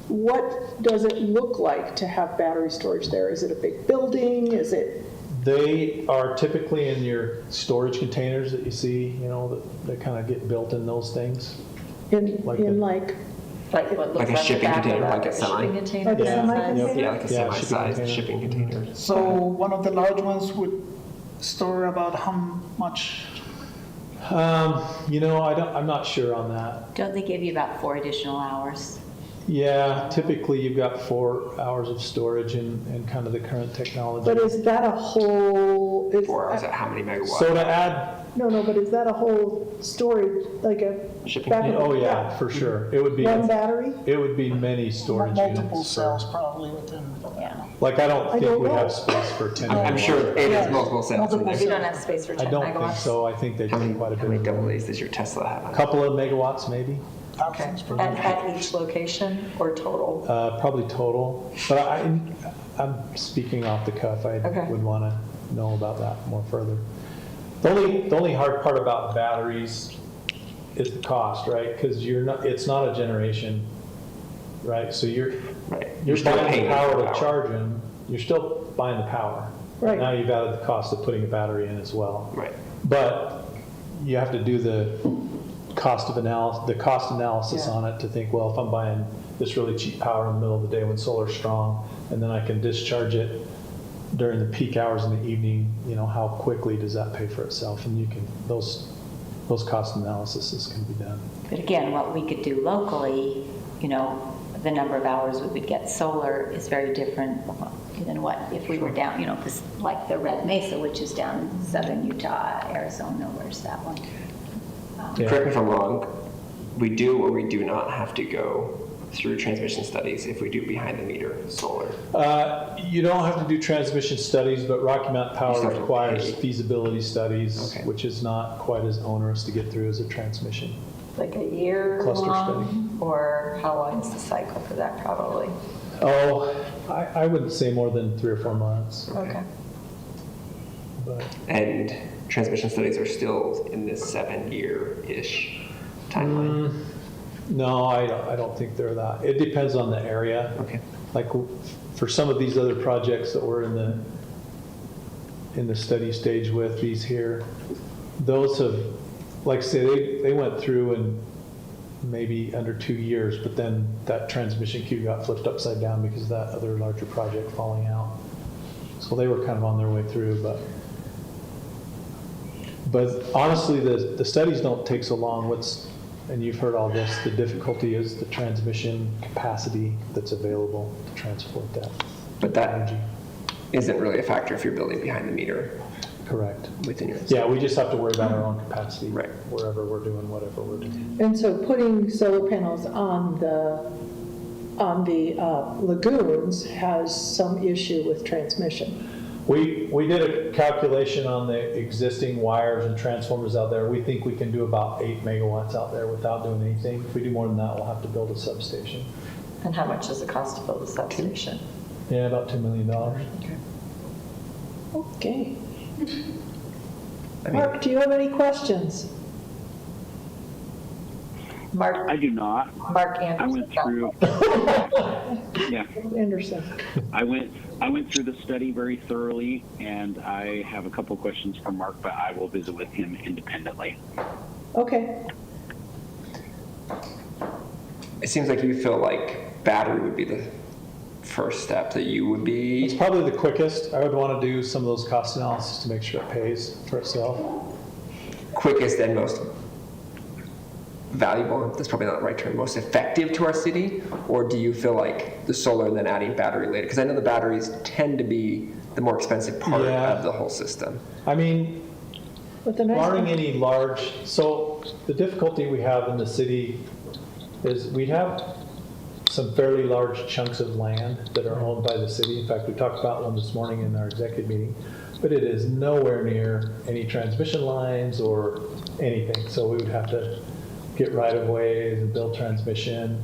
what does it look like to have battery storage there? Is it a big building? Is it? They are typically in your storage containers that you see, that kind of get built in those things. Like what looks like a shipping container, like a shipping semi. container? Like a semi-container? Yeah, like a semi-sized shipping container. So one of the large ones would store about how much? I'm not sure on that. Don't they give you about 4 additional hours? Yeah, typically you've got 4 hours of storage and kind of the current technology. But is that a whole? 4 hours at how many megawatts? So to add, No, but is that a whole storage, like a? Shipping backup- oh yeah, for sure. It would be, One battery? it would be many storage Multiple units. cells probably within. Yeah. Like, I don't I think don't we'd know. have space for 10 I'm sure megawatts. it is multiple cells in Multiple there. We don't have space for 10 I don't megawatts. think so. I think they How take many, quite a how many bit. double A's does your Tesla have on it? Couple of megawatts maybe, Okay. At each location or total? probably total. But I'm speaking off the cuff. I Okay. would want to know about that more further. The only hard part about batteries is the cost, right? Because it's not a generation, right? So you're still buying paying the for power to power. charge them. You're still buying the power. Right. Now you've added the cost of putting a battery in as well. Right. But you have to do the cost analysis on it to think, well, if I'm buying this really cheap power in the middle of the day when solar's strong, and then I can discharge it during the peak hours in the evening, how quickly does that pay for itself? And you can, those cost analyses can be done. But again, what we could do locally, the number of hours we would get solar is very different than what if we were down, like the Red Mesa, which is down in southern Utah, Arizona, where's that one? Correct me if I'm wrong, we do or we do not have to go through transmission studies if we do behind the meter solar. You don't have to do transmission studies, but Rocky Mountain You Power still have to requires pay. feasibility studies, Okay. which is not quite as onerous to get through as a transmission. Like a year Cluster long? Or how long is the cycle for that probably? Oh, I wouldn't say more than 3 or 4 months. Okay. But And transmission studies are still in this 7-year-ish timeline. no, I don't think they're that. It depends on the area. Okay. Like for some of these other projects that we're in the study stage with, these here, those have, like I say, they went through in maybe under 2 years, but then that transmission queue got flipped upside down because of that other larger project falling out. So they were kind of on their way through, but honestly, the studies don't take so long. And you've heard all this, the difficulty is the transmission capacity that's available to transport that But that energy. isn't really a factor if you're building behind the meter Correct. within your. Yeah, we just have to worry about our own capacity. Right. Wherever we're doing whatever we're doing. And so putting solar panels on the lagoons has some issue with transmission. We did a calculation on the existing wires and transformers out there. We think we can do about 8 megawatts out there without doing anything. If we do more than that, we'll have to build a substation. And how much does it cost to build a substation? Yeah, about $2 million. Okay. I mean, Mark, do you have any questions? Mark, I do not. Mark I Anderson. went through, yeah, Anderson. I went through the study very thoroughly, and I have a couple questions for Mark, but I will visit with him independently. Okay. it seems like you feel like battery would be the first step that you would It's be. probably the quickest. I would want to do some of those cost analysis to make sure it pays for itself. Quickest and most valuable, that's probably not the right term, most effective to our city? Or do you feel like the solar and then adding battery later? Because I know the batteries tend to be the more expensive part Yeah. of the whole system. I mean, But the nice barring thing, any large, so the difficulty we have in the city is we have some fairly large chunks of land that are owned by the city. In fact, we talked about one this morning in our executive meeting, but it is nowhere near any transmission lines or anything. So we would have to get right of ways and build transmission.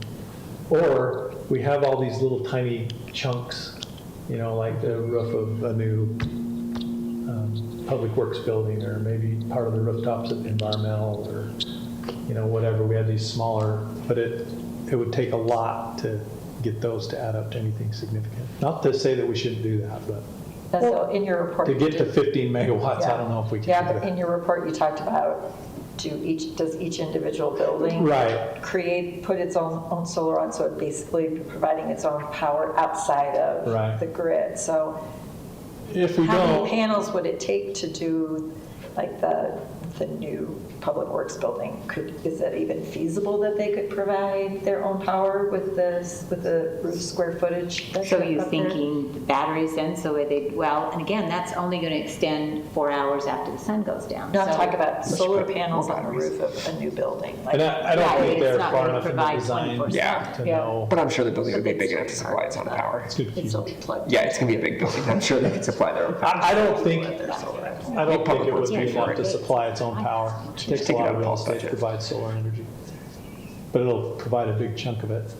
Or we have all these little tiny chunks, you know, like the roof of a new public works building, or maybe part of the rooftops of environmental, or, you know, whatever. We have these smaller, but it would take a lot to get those to add up to anything significant. Not to say that we shouldn't do that, but And so in your report. to you get to did- 15 megawatts, I don't know if we can Yeah, do but in that. your report, you talked about, does each individual building Right. put its own solar on, so it basically providing its own power outside of Right. the grid? So If we how many don't, panels would it take to do like the the new Public Works building, is it even feasible that they could provide their own power with the roof square footage? that's So up you're there? thinking the batteries then, so they, well, and again, that's only going to extend 4 hours after the sun goes down. No, I'm So- talking about solar put panels more on the batteries. roof of a new building. And I don't Right, think it's they're not far gonna enough in the provide design 24/7. Yeah. to Yeah. know. But I'm sure the building would be But big it's enough to supply its own power. It's good. It's only plugged. Yeah, it's gonna be a big building. I'm sure they could supply their own power. I don't think it Public Works would be pay for enough it. to supply its own power. It takes a take it lot out of of real Paul's estate to budget. provide solar energy. But it'll provide a big chunk of it.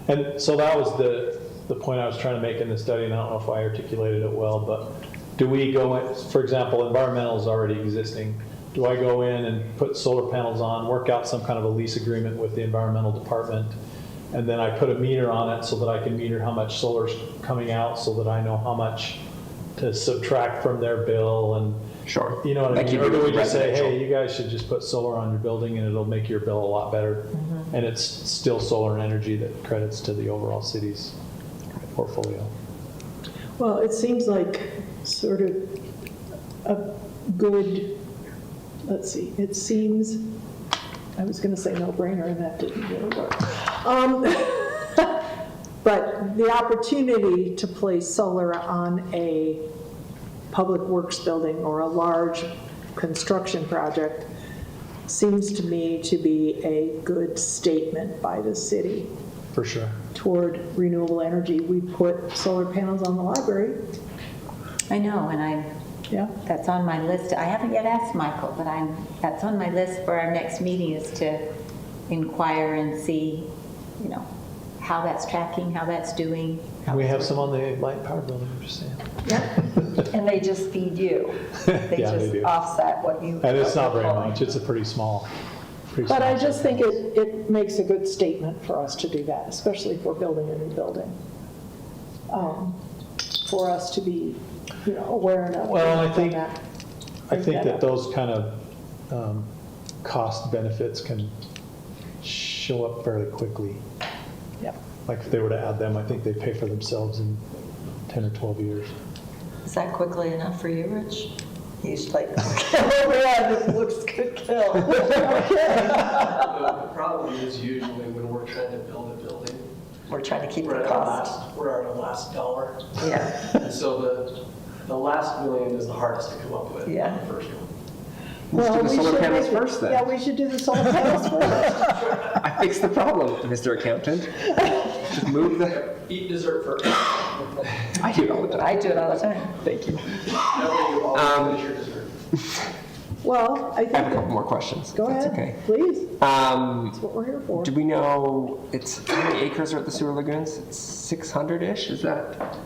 And so that was the point I was trying to make in the study, and I don't know if I articulated it well, but do we go in, for example, environmental is already existing. Do I go in and put solar panels on, work out some kind of a lease agreement with the environmental department, and then I put a meter on it so that I can meter how much solar's coming out so that I know how much to subtract from their bill, and Sure. you know what I Like mean? you Or do do we with just say, residential. hey, you guys should just put solar on your building and it'll make your bill a lot better? And it's still solar energy that credits to the overall city's portfolio. Well, it seems like sort of a good, let's see, it seems, I was going to say no-brainer, and that didn't really work. But the opportunity to place solar on a public works building or a large construction project seems to me to be a good statement by the city For sure. toward renewable energy. We put solar panels on the library. I know, and Yeah. that's on my list. I haven't yet asked Michael, but that's on my list for our next meeting, is to inquire and see, you know, how that's tracking, how that's doing. how We it's have working. some on the light power building, I'm just saying. And they just feed you. They Yeah, they just do. offset what you. And it's not very what you're much, it's a pretty small. But I just think it makes a good statement for us to do that, especially if we're building a new building. For us to be, you know, aware enough. Well, I of think, that. I think that up. those kind of cost benefits can show up fairly quickly. Yep. Like if they were to add them, I think they'd pay for themselves in 10 or 12 years. Is that quickly enough for you, Rich? He's like, oh man, this looks good kill. The problem is usually when we're trying to build a building, We're trying to keep we're the at our cost. we're at our last dollar. Yeah, And so the last million is the hardest to come up with, Yeah. not the first one. Let's do the we solar should panels make it- first then. Yeah, we should do the solar panels first. I fixed the problem, Mr. Accountant. Just move the, Eat dessert first. I do it all the time. I do it all the time. Thank you. That way you always finish your dessert. Well, I I have a couple think, more questions. go if that's ahead, okay. please. That's what we're here for. Do we know, how many acres are at the sewer lagoons? It's 600-ish, is that?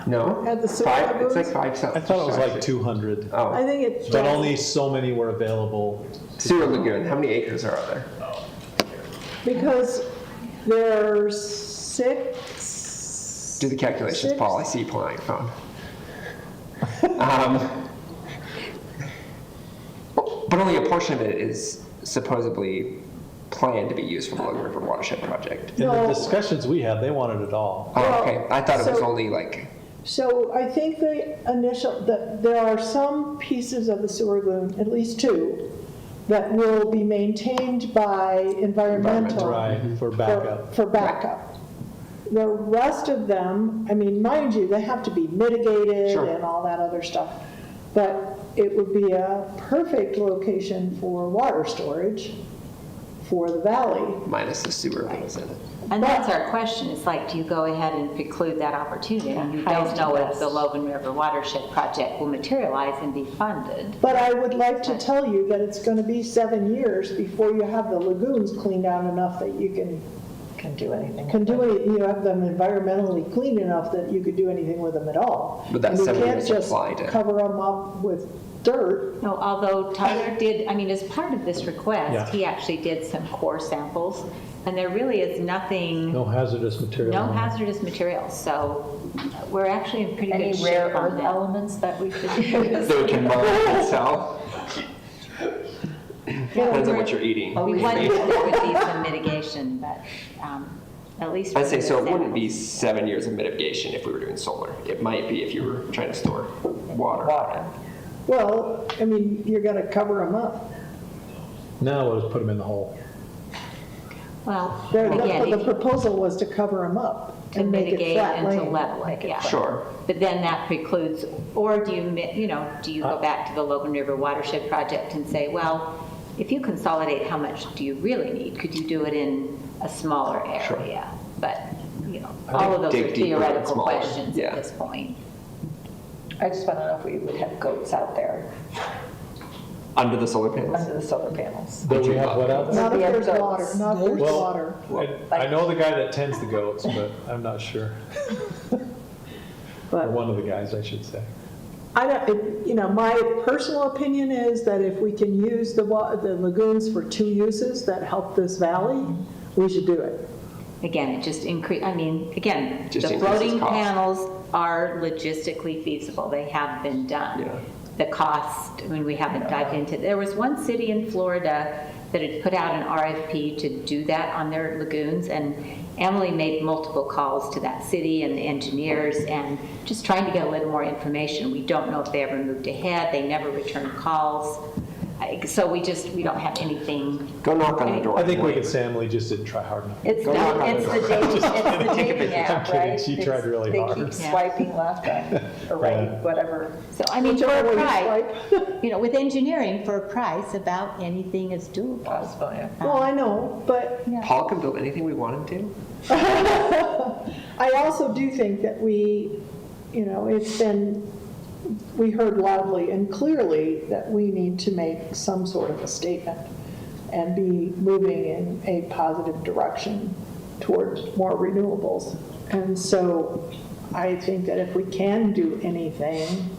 No? At the sewer Five, it's like lagoons? 5. I thought it was like 200, Oh, I think it's. but only so many were available. sewer lagoon, how many acres are out there? Because there's 6. Do the calculations, Six. Paul, I see you pulling out your phone. But only a portion of it is supposedly planned to be used for the Logan River Watershed Project. In the No. discussions we had, they wanted it all. Oh, okay, I thought it was so- only like, So I think that there are some pieces of the sewer lagoon, at least 2, that will be maintained by environmental. Right, for backup. For backup. The rest of them, I mean, mind you, they have to be mitigated Sure. and all that other stuff. But it would be a perfect location for water storage for the valley. minus the sewer that was in it. And that's our question, it's like, do you go ahead and preclude that opportunity? And you highest don't know and if the best. Logan River Watershed Project will materialize and be funded. But I would like to tell you that it's going to be 7 years before you have the lagoons cleaned out enough that you can do anything. you have them environmentally clean enough that you could do anything with them at all. But that And you 7 can't years just apply to- cover them up with dirt. No, although Tyler did, I mean, as part of this Yeah. request, he actually did some core samples, and there really is nothing, No hazardous material. no on it. hazardous materials, so we're actually in pretty Any good rare shape on earth that. elements that we should use? That we can mine and sell. Depends on what you're eating. We wondered if there would be some mitigation, but at least. I'd say, so it for the wouldn't be 7 years of mitigation if we were doing solar. It might be if you were trying to store water. Well, I mean, you're going to cover them up. No, we'll just put them in the hole. Well, The again, proposal was to cover them up to and make it mitigate flat and to land. level it, yeah. Sure. But then that precludes, or do you go back to the Logan River Watershed Project and say, well, if you consolidate, how much do you really need? Could you do it in a smaller area? But, all of those dig are deeper and theoretical smaller. questions Yeah. at this point. I just want to know if we would have goats out there Under the solar panels? under the solar panels. Do we have what else? Not if Yeah, there's goats. water, not if there's Well, water. I know the guy that tends the goats, but I'm not sure. Or But one of the guys, I should say. I don't, my personal opinion is that if we can use the lagoons for 2 uses that help this valley, we should do it. Again, it just again, Just the increases floating cost. panels are logistically feasible. They have been done. Yeah. The cost, we haven't dived into, there was one city in Florida that had put out an RFP to do that on their lagoons, and Emily made multiple calls to that city and the engineers and just trying to get a little more information. We don't know if they ever moved ahead. They never returned calls. So we don't have anything. Go knock on the door. I think we could say Emily just didn't try hard enough. It's Go knock on the the door. dating app, I'm kidding. right? She tried really They hard. keep swiping left or right, whatever. So for a Whichever way you price, with engineering, for a price, about anything is doable. Possible, yeah. Well, I know, but Paul can build anything we want him to. I also do think that we heard loudly and clearly that we need to make some sort of a statement and be moving in a positive direction towards more renewables. And so I think that if we can do anything,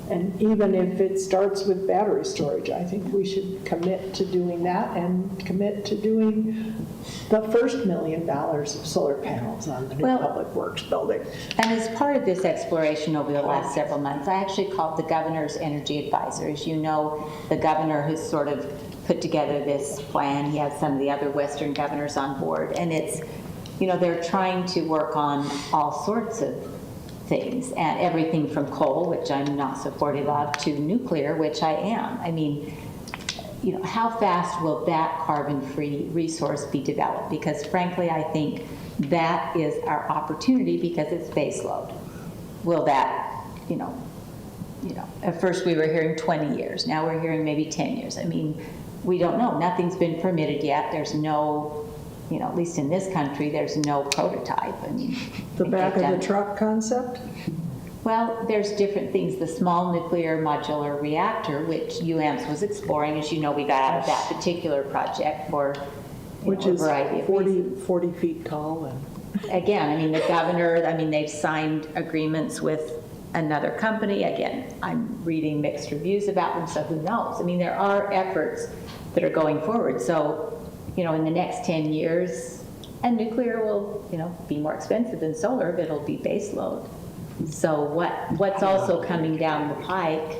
and even if it starts with battery storage, I think we should commit to doing that and commit to doing the first $1 million of solar panels on the new Public Works building. And as part of this exploration over the last several months, I actually called the governor's energy advisor. As you know, the governor has sort of put together this plan. He has some of the other Western governors on board. And it's, they're trying to work on all sorts of things, and everything from coal, which I'm not supportive of, to nuclear, which I am. How fast will that carbon-free resource be developed? Because frankly, I think that is our opportunity because it's baseload. Will that, at first we were hearing 20 years, now we're hearing maybe 10 years. We don't know. Nothing's been permitted yet. There's no, at least in this country, there's no prototype. The back of the truck concept? Well, there's different things. The small nuclear modular reactor, which UAMS was exploring, as you know, we got out of that particular project for Which a is variety of reasons. 40 feet tall. And Again, the governor, they've signed agreements with another company. Again, I'm reading mixed reviews about them, so who knows? There are efforts that are going forward. So, in the next 10 years, and nuclear will, be more expensive than solar, but it'll be base load. So what's also coming down the pike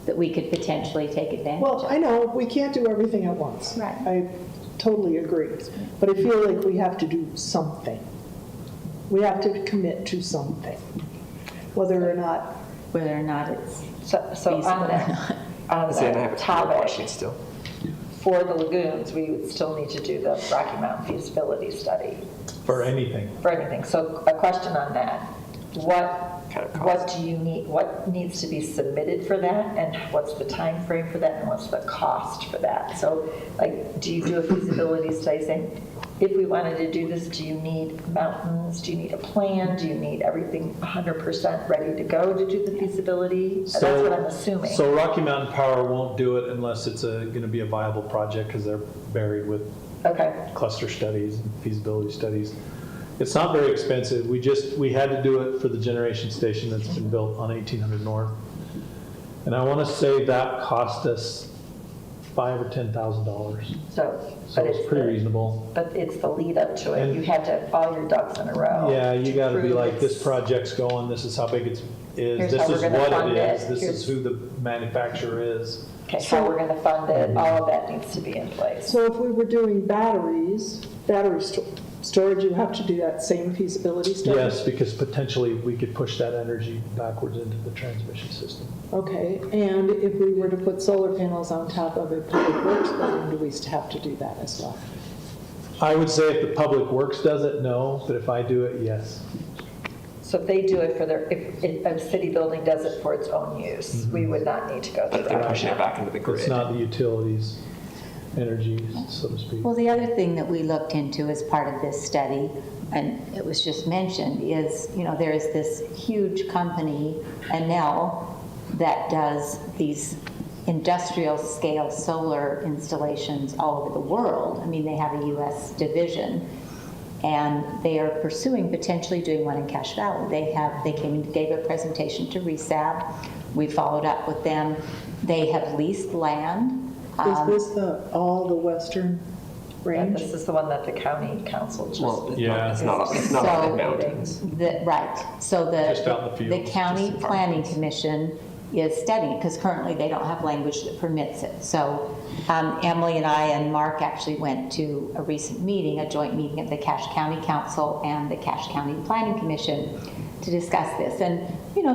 that we could potentially take advantage well, of? I know we can't do everything at once. Right. I totally agree. But I feel like we have to do something. We have to commit to something, whether or not it's So on that, on See, and I have a couple topic, questions still. for the lagoons, we would still need to do the Rocky Mountain feasibility study For anything. for anything. So a question on that. Kind of cost. What do you need, what needs to be submitted for that, and what's the time frame for that, and what's the cost for that? So, do you do a feasibility study saying, if we wanted to do this, do you need mountains, do you need a plan, do you need everything 100% ready to go to do the feasibility? That's what I'm assuming. So Rocky Mountain Power won't do it unless it's going to be a viable project because they're buried with cluster studies and feasibility studies. It's not very expensive. We had to do it for the generation station that's been built on 1800 North. And I want to say that cost us $5,000 or $10,000. So it's pretty reasonable. But it's the lead up to it. And- You had to have all your ducks in a row. Yeah, you got to be prove like, it's- this project's going, this is how big it is, Here's this how we're is gonna what fund it is, it. this Here's- is who the manufacturer is. Okay, how we're going to fund it, all of that needs to be in place. So if we were doing battery storage, you have to do that same feasibility study? Yes, because potentially we could push that energy backwards into the transmission system. Okay, and if we were to put solar panels on top of a public works building, do we have to do that as well? I would say if the public works does it, no, but if I do it, yes. So if they do it for their, if a city building does it for its own use, we would not need to go But through they're that. pushing it back into the grid. It's not the utilities energy, so to speak. Well, the other thing that we looked into as part of this study, and it was just mentioned, is, there is this huge company, Enel, that does these industrial scale solar installations all over the world. I mean, they have a US division, and they are pursuing potentially doing one in Cache Valley. They came and gave a presentation to RESAB. We followed up with them. They have leased land. Is this all the western range? This is the one that the county council just. Well, Yeah. it's not on the mountains. Right, so Just out in the the fields, county just in planning farmlands. commission is studying, because currently they don't have language that permits it. So Emily and I and Mark actually went to a recent meeting, a joint meeting of the Cache County Council and the Cache County Planning Commission to discuss this. And,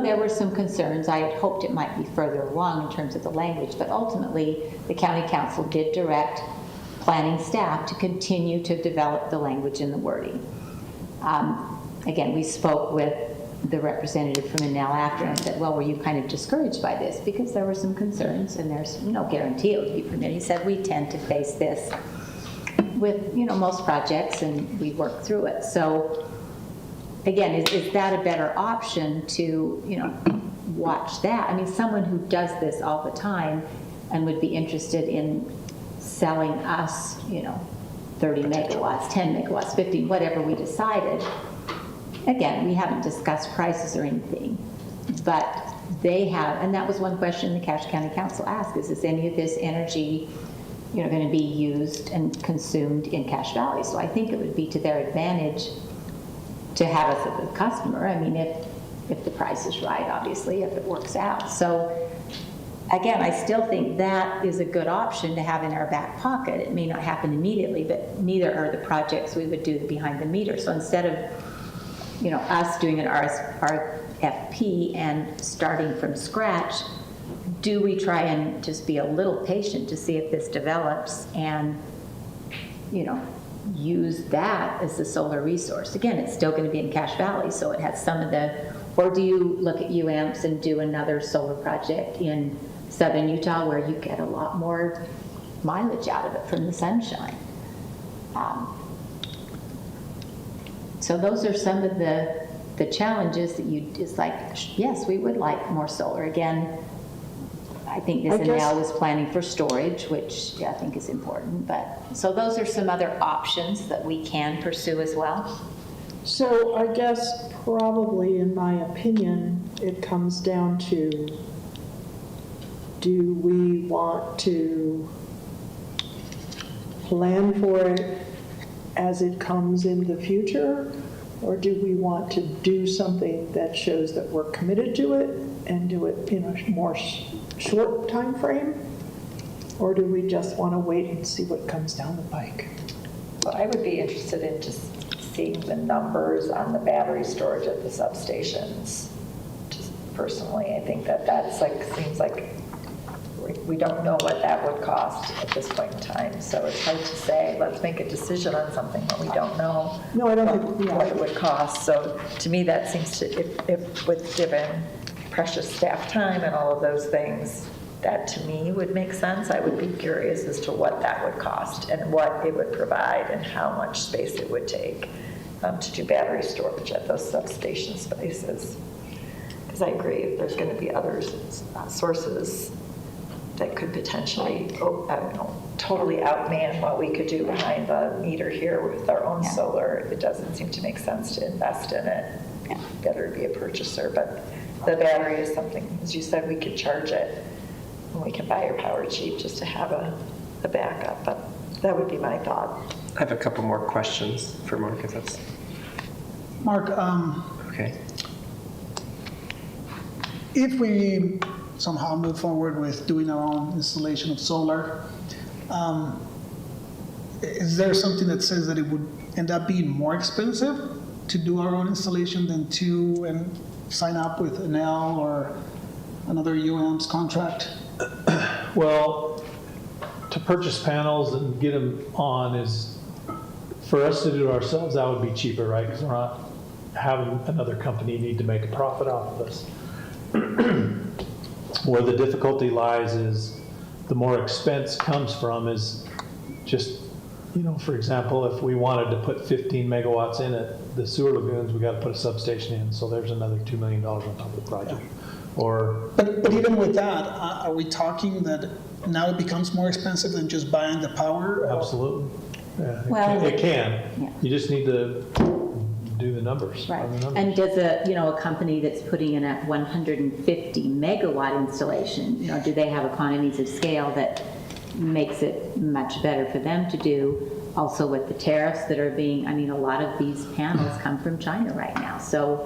there were some concerns. I had hoped it might be further along in terms of the language, but ultimately the county council did direct planning staff to continue to develop the language and the wording. Again, we spoke with the representative from Enel after and said, well, were you kind of discouraged by this? Because there were some concerns and there's no guarantee it would be permitted. He said, we tend to face this with, most projects, and we work through it. So again, is that a better option to, watch that? I mean, someone who does this all the time and would be interested in selling us, 30 megawatts, 10 megawatts, 50, whatever we decided. Again, we haven't discussed prices or anything, but they have, and that was one question the Cache County Council asked, is any of this energy, going to be used and consumed in Cache Valley? So I think it would be to their advantage to have us as a customer. I mean, if the price is right, obviously, if it works out. So again, I still think that is a good option to have in our back pocket. It may not happen immediately, but neither are the projects we would do behind the meter. So instead of us doing an RFP and starting from scratch, do we try and just be a little patient to see if this develops and, use that as the solar resource? Again, it's still going to be in Cache Valley, so it has some of the, or do you look at UAMPS and do another solar project in southern Utah where you get a lot more mileage out of it from the sunshine? So those are some of the challenges that it's like, yes, we would like more solar. Again, I think this Enel is planning for storage, which I think is important. But so those are some other options that we can pursue as well. So I guess probably, in my opinion, it comes down to, do we want to plan for it as it comes in the future, or do we want to do something that shows that we're committed to it and do it in a more short time frame, or do we just want to wait and see what comes down the pike? Well, I would be interested in just seeing the numbers on the battery storage at the substations. Just personally, I think that's seems like we don't know what that would cost at this point in time. So it's hard to say, let's make a decision on something when we don't know what it would cost. So to me, that seems to, if with given precious staff time and all of those things, that to me would make sense. I would be curious as to what that would cost and what it would provide and how much space it would take to do battery storage at those substation spaces. Because I agree, if there's going to be other sources that could potentially, totally outman what we could do behind the meter here with our own solar, it doesn't seem to make sense to invest in it. Better be a purchaser, but the battery is something, as you said, we could charge it and we can buy your power cheap just to have a backup, but that would be my thought. I have a couple more questions for Mark, if that's... Mark, okay. If we somehow move forward with doing our own installation of solar, is there something that says that it would end up being more expensive to do our own installation than to and sign up with an L or another UAM's contract? Well, to purchase panels and get them on is, for us to do it ourselves, that would be cheaper, right? Because we're not having another company need to make a profit off of us. Where the difficulty lies is the more expense comes from is just, for example, if we wanted to put 15 megawatts in at the sewer lagoons, we got to put a substation in. So there's another $2 million on top of the project. Or, but even with that, are we talking that now it becomes more expensive than just buying the power? absolutely. Yeah, Well, it can. yeah. You just need to do the numbers. Right, run the numbers. and does a company that's putting in a 150 megawatt installation, do they have economies of scale that makes it much better for them to do? Also with the tariffs that are being, a lot of these panels come from China right now. So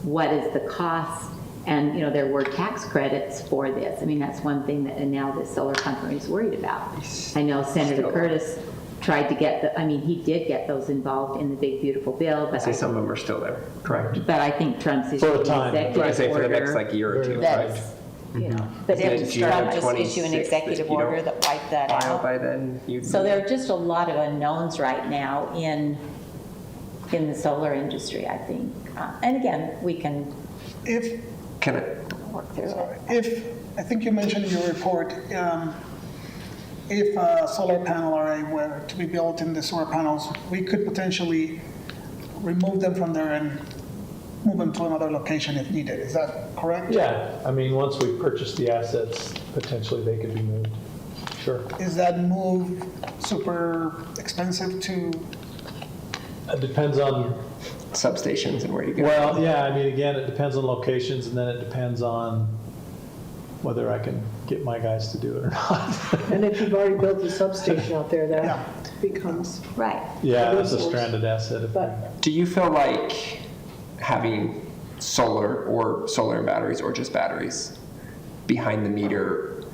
what is the cost? And, there were tax credits for this. That's one thing that, and now the solar company is worried about. I know Senator Curtis tried to get he did get those involved in the big beautiful bill, but I say some of them are still there, correct? But I think Trump's issued For a an time. executive I say for the next order year or two, that's, right? but Didn't if June Trump of just issue an 26 executive that you don't order that wiped that file out. by then, So there are just a lot of unknowns right now in the solar industry, I think. And again, we can If work through it. I think you mentioned in your report, if a solar panel array were to be built in the solar panels, we could potentially remove them from there and move them to another location if needed. Is that correct? Yeah, once we purchase the assets, potentially they could be moved. Sure. Is that move super expensive to? It depends on, substations and where you go. well, yeah, again, it depends on locations, and then it depends on whether I can get my guys to do it or not. And if you've already built a substation out there, Yeah. that becomes, Right. Yeah, that's a resource. stranded asset. if we- but Do you feel like having solar or solar and batteries or just batteries behind the meter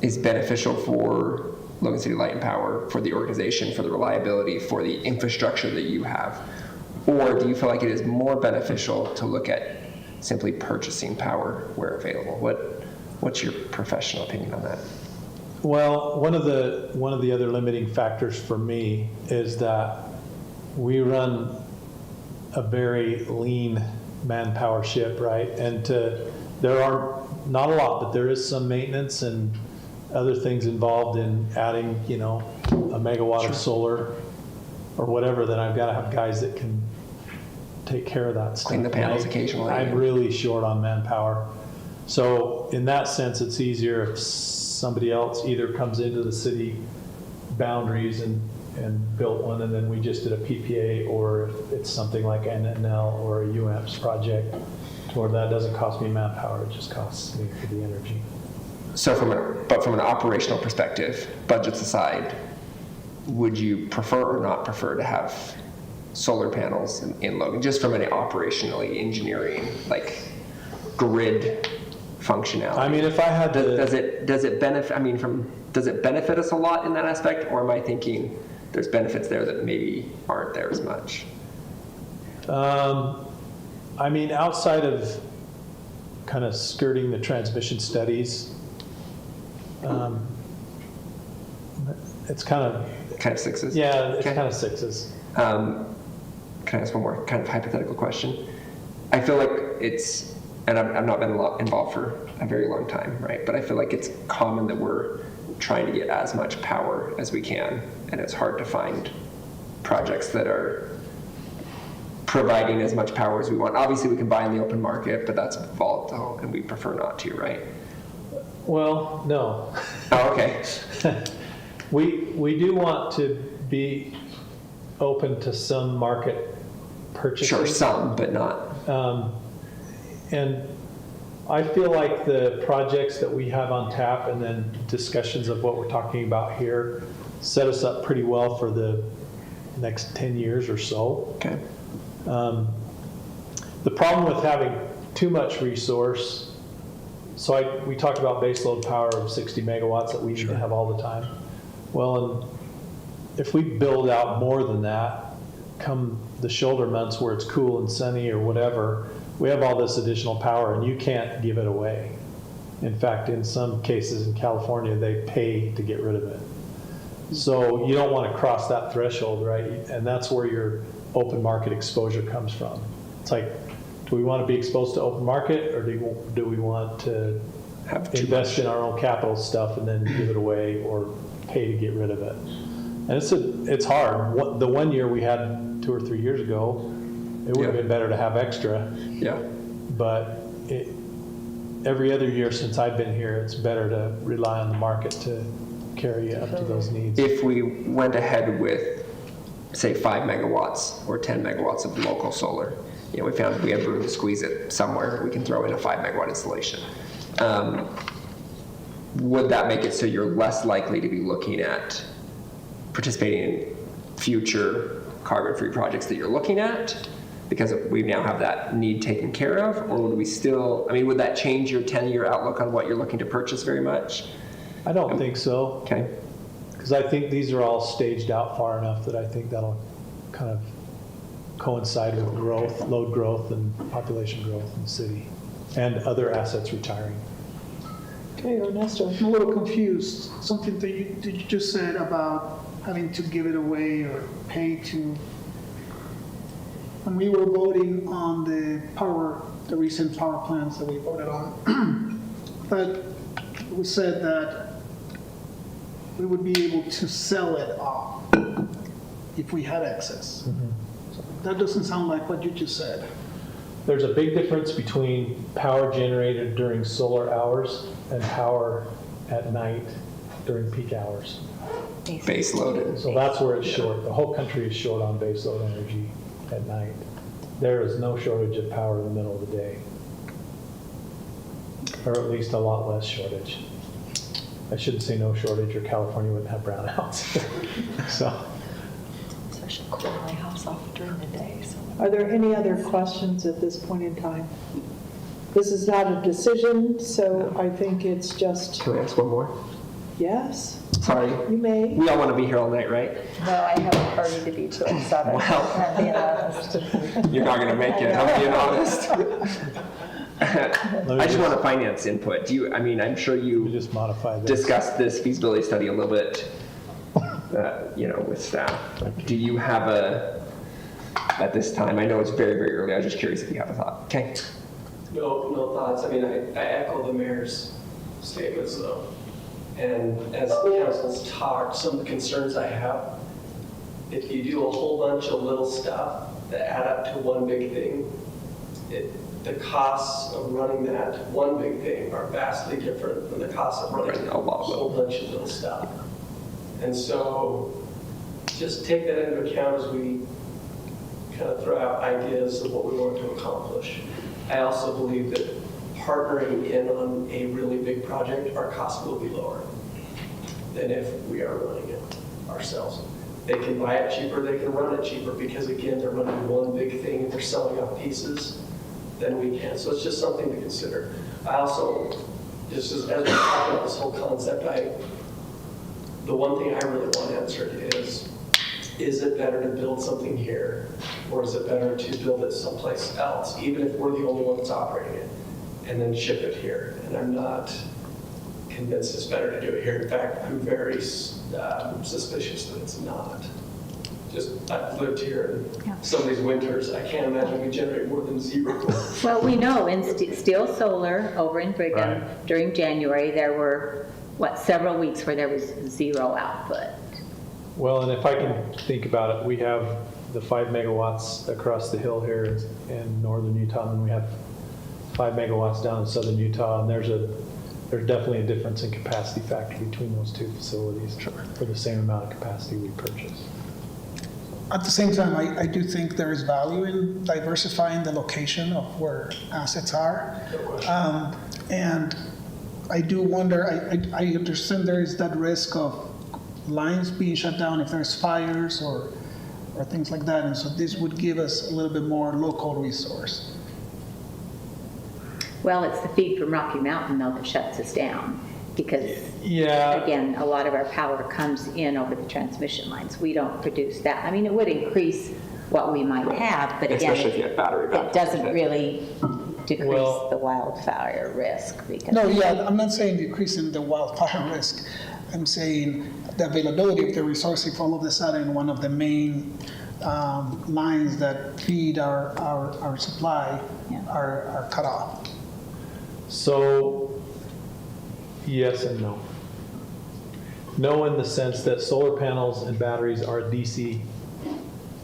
is beneficial for Logan City Light and Power, for the organization, for the reliability, for the infrastructure that you have? Or do you feel like it is more beneficial to look at simply purchasing power where available? What's your professional opinion on that? Well, one of the other limiting factors for me is that we run a very lean manpower ship, right? And there are not a lot, but there is some maintenance and other things involved in adding, a megawatt of solar or whatever. Then I've got to have guys that can take care of that stuff. Clean the panels occasionally. I'm really short on manpower. So in that sense, it's easier if somebody else either comes into the city boundaries and built one, and then we just did a PPA, or if it's something like an NL or a UAMPS project, to where that doesn't cost me manpower, it just costs me for the energy. So from an operational perspective, budgets aside, would you prefer or not prefer to have solar panels in Logan, just from an operationally engineering, like grid functionality? If I had to, does it benefit? Does it benefit us a lot in that aspect, or am I thinking there's benefits there that maybe aren't there as much? outside of kind of skirting the transmission studies, it's kind of sixes. Yeah, it's Okay. kind of sixes. Can I ask one more kind of hypothetical question? I feel like it's, and I've not been involved for a very long time, right? But I feel like it's common that we're trying to get as much power as we can, and it's hard to find projects that are providing as much power as we want. Obviously, we can buy in the open market, but that's volatile, and we prefer not to, right? Well, no. Oh, okay. We do want to be open to some market purchases. Sure, some, but not. And I feel like the projects that we have on tap and then discussions of what we're talking about here set us up pretty well for the next 10 years or so. Okay. The problem with having too much resource, we talked about baseload power of 60 megawatts that we need to have all the time. Well, if we build out more than that, come the shoulder months where it's cool and sunny or whatever, we have all this additional power and you can't give it away. In fact, in some cases in California, they pay to get rid of it. So you don't want to cross that threshold, right? And that's where your open market exposure comes from. It's like, do we want to be exposed to open market, or do we want to invest in our own capital stuff and then give it away or pay to get rid of it? And it's hard. The 1 year we had 2 or 3 years ago, it would have been better to have extra. Yeah. But every other year since I've been here, it's better to rely on the market to carry you up to those needs. If we went ahead with, say, 5 megawatts or 10 megawatts of local solar, we found we have room to squeeze it somewhere, we can throw in a 5 megawatt installation. Would that make it so you're less likely to be looking at participating in future carbon-free projects that you're looking at because we now have that need taken care of? Or would we still, would that change your 10-year outlook on what you're looking to purchase very much? I don't think so. Okay. Because I think these are all staged out far enough that I think that'll kind of coincide with growth, load growth, and population growth in the city, and other assets retiring. Okay, Ernesto. I'm a little confused. Something that you just said about having to give it away or pay to. When we were voting on the recent power plants that we voted on, but we said that we would be able to sell it off if we had excess. So that doesn't sound like what you just said. There's a big difference between power generated during solar hours and power at night during peak hours. Base loaded. So that's where it's short. The whole country is short on base load energy at night. There is no shortage of power in the middle of the day. Or at least a lot less shortage. I shouldn't say no shortage, or California wouldn't have brownouts. So. So I should cool my house off during the day. So. Are there any other questions at this point in time? This is not a decision, so I think it's just, Can I ask one more? yes, Sorry. you may. We all want to be here all night, right? No, I have a party to be to at 7. Well. I'm being honest. You're not going to make it, I'm being honest. I just want a finance input. I'm sure you just modify this. Discussed this feasibility study a little bit, with staff. Do you have at this time, I know it's very, very early, I was just curious if you have a thought. Okay. No thoughts. I echo the mayor's statements though. And as the council's talked, some of the concerns I have, if you do a whole bunch of little stuff that add up to one big thing, the costs of running that one big thing are vastly different than the cost of running a whole bunch of little stuff. And so just take that into account as we kind of throw out ideas of what we want to accomplish. I also believe that partnering in on a really big project, our costs will be lower than if we are running it ourselves. They can buy it cheaper, they can run it cheaper, because again, they're running one big thing and they're selling off pieces than we can. So it's just something to consider. I also, just as we're talking about this whole concept, the one thing I really want answered is it better to build something here, or is it better to build it someplace else, even if we're the only one that's operating it, and then ship it here? And I'm not convinced it's better to do it here. In fact, I'm very suspicious that it's not. I've lived here, and some of these winters, I can't imagine we generate more than 0. Well, we know in Steel Solar over in Brigham, during January, there were, several weeks where there was 0 output. Well, and if I can think about it, we have the 5 megawatts across the hill here in northern Utah, and then we have 5 megawatts down in southern Utah, and there's definitely a difference in capacity factor between those two facilities for the same amount of capacity we purchase. At the same time, I do think there is value in diversifying the location of where assets are. And I do wonder, I understand there is that risk of lines being shut down if there's fires or things like that. And so this would give us a little bit more local resource. Well, it's the feed from Rocky Mountain, though, that shuts us down. Because, Yeah. again, a lot of our power comes in over the transmission lines. We don't produce that. I mean, it would increase what we might have, but again, Especially if you have battery it backup. doesn't really decrease Well- the wildfire risk. Because No, yeah, I'm not saying decreasing the wildfire risk. I'm saying the availability of the resource if all of a sudden one of the main lines that feed our supply are cut off. So, yes and no. No, in the sense that solar panels and batteries are a DC,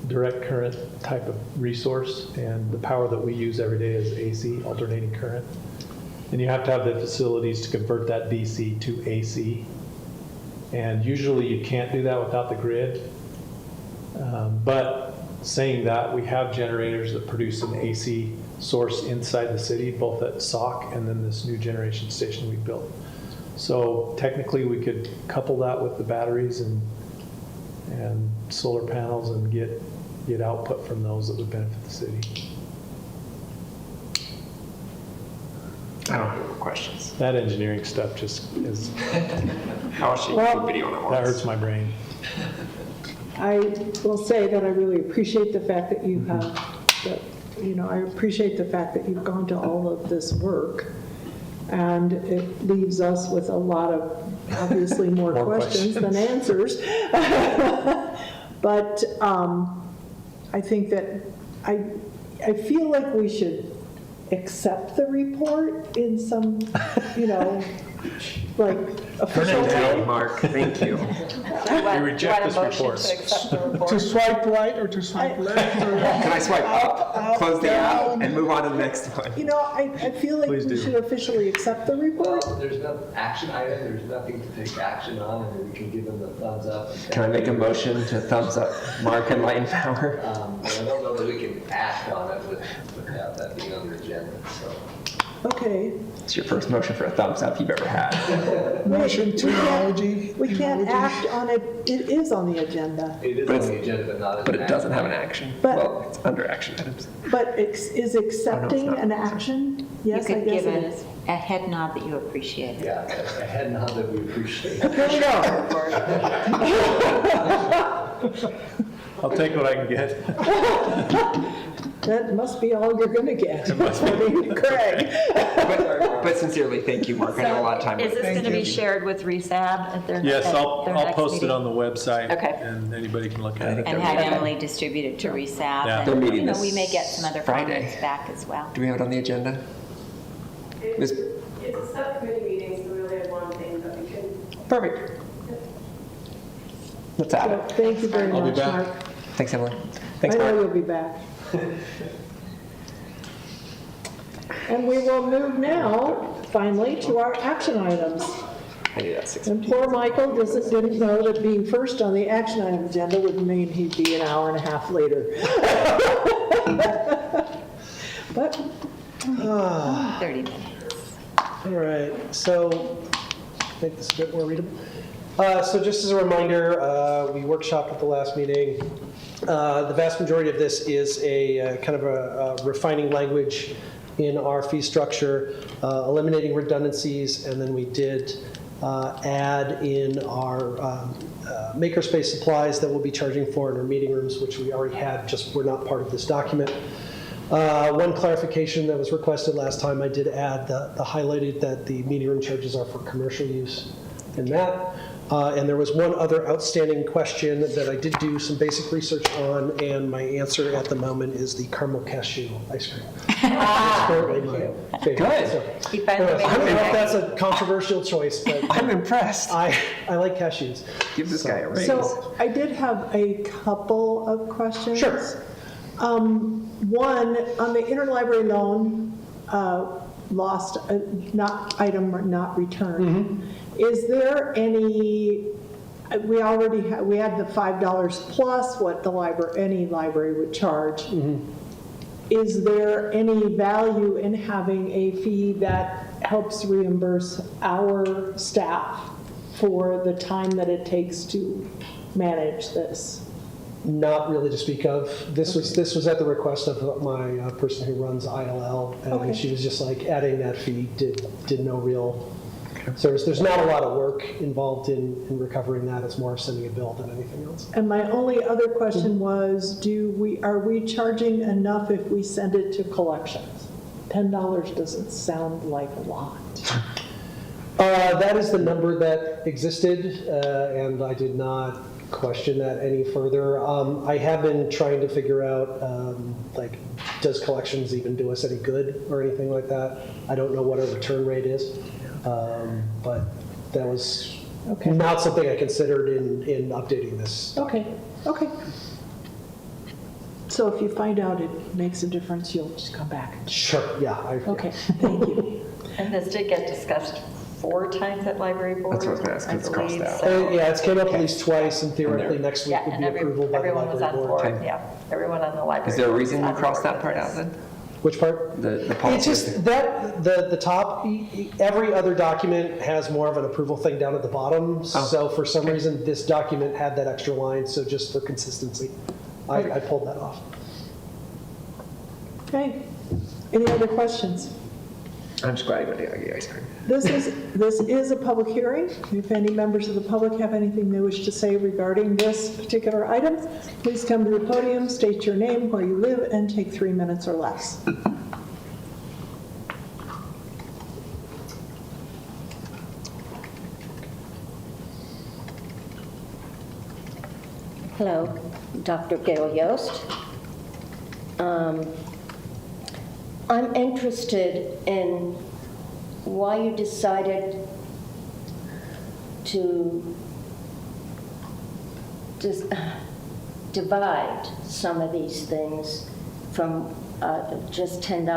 direct current type of resource, and the power that we use every day is AC, alternating current. And you have to have the facilities to convert that DC to AC. And usually you can't do that without the grid. But saying that, we have generators that produce an AC source inside the city, both at SOC and then this new generation station we built. So technically we could couple that with the batteries and solar panels and get output from those that would benefit the city. I don't have any more questions. That engineering stuff just is, How else should you do video on it once? that hurts my brain. I will say that I really appreciate the fact that you have, I appreciate the fact that you've gone to all of this work. And it leaves us with a lot of, obviously, more questions than answers. But I think that, I feel like we should accept the report in some, like official way. Mark, thank you. We reject this report. To swipe right or to swipe left? Or Can I swipe up, close the app, down? and move on to the next one? I feel like Please we do. should officially accept the report. There's no action item, there's nothing to take action on, and then we can give them the thumbs up. Can I make a motion to thumbs up Mark and Light and Power? But I don't know that we can act on it without that being on the agenda, so. Okay. It's your first motion for a thumbs up you've ever had. Motion to emoji. We can't Emoji. act on it, it is on the agenda. It is But on it's- the agenda, but not as But an it doesn't have action an item. action. But- Well, it's under action items. But is accepting not. an action? Yes, you I could guess give it is. a head nod that you appreciate it. Yeah, a head nod that we appreciate. Here we go. I'll take what I can get. That must be all you're gonna get, according to Craig. But sincerely, thank you, Mark. I know a lot of time. Is this Thank going to be you. shared with RESAB at their Yes, at I'll their I'll next post it meeting? on the website. Okay. And anybody can look at it. And have Emily distribute it to RESAB. Yeah. They're And, meeting we may this get some other Friday. comments back as well. Do we have it on the agenda? Miss- It's a subcommittee meeting, so we only have one thing that we can. Perfect. Let's add So, it. thank you very I'll be much, back. Mark. Thanks, Emily. I Thanks, know Mark. you'll be back. And we will move now, finally, to our action items. I knew that 6. And poor Michael didn't know that being first on the action item agenda would mean he'd be an hour and a half later. But 30 minutes. All right, so make this a bit more readable. So just as a reminder, we workshopped at the last meeting. The vast majority of this is a kind of a refining language in our fee structure, eliminating redundancies, and then we did add in our makerspace supplies that we'll be charging for in our meeting rooms, which we already had, just were not part of this document. One clarification that was requested last time, I did add the highlighted that the meeting room charges are for commercial use in that. And there was one other outstanding question that I did do some basic research on, and my answer at the moment is the caramel cashew ice cream. It's currently my favorite. Good. So, You finally anyways, I made don't it know if back. that's a controversial choice, but I'm impressed. I like cashews. Give this guy a raise. So I did have a couple of questions. Sure. One, on the interlibrary loan, lost, not item or not returned. Is there any, we already had, we had the $5 plus what the library, any library would charge. Is there any value in having a fee that helps reimburse our staff for the time that it takes to manage this? Not really to speak of. This was at the request of my person who runs ILL, and Okay. she was just like adding that fee did no real service. There's not a lot of work involved in recovering that. It's more sending a bill than anything else. And my only other question was, are we charging enough if we send it to collections? $10 doesn't sound like a lot. That is the number that existed, and I did not question that any further. I have been trying to figure out, does collections even do us any good or anything like that? I don't know what our return rate is, but that was not something I considered in updating this. Okay. So if you find out it makes a difference, you'll just come back. Sure, yeah. Okay, thank you. And this did get discussed 4 times at library board. That's what I was going to ask. It's crossed out. Yeah, it's came up at least twice, and theoretically next week would be approval by the everyone was library on board. board. Yeah, everyone on the library. Is there a board reason was you on crossed board that part with out this. then? Which part? The policy. It's just that the top, every other document has more of an approval thing down at the bottom. So for some reason, this document had that extra line, so just for consistency, I pulled that off. Okay. Any other questions? I'm just glad I went to get ice cream. This is a public hearing. If any members of the public have anything they wish to say regarding this particular item, please come to the podium, state your name, where you live, and take 3 minutes or less. Hello, Dr. Gail Yost. I'm interested in why you decided to just divide some of these things from just 10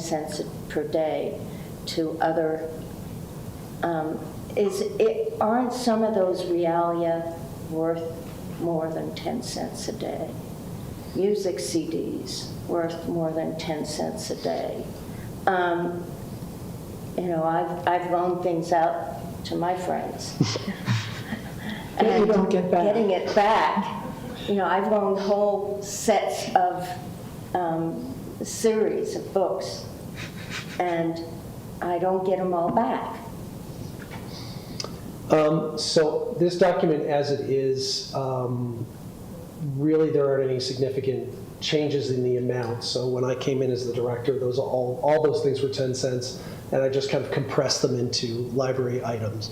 cents per day to other. Aren't some of those realia worth more than 10 cents a day? Music CDs worth more than 10 cents a day. I've loaned things out to my friends. And you don't get back. Getting it back. I've loaned whole sets of series of books, and I don't get them all back. So this document as it is, really there aren't any significant changes in the amount. So when I came in as the director, all those things were 10 cents, and I just kind of compressed them into library items.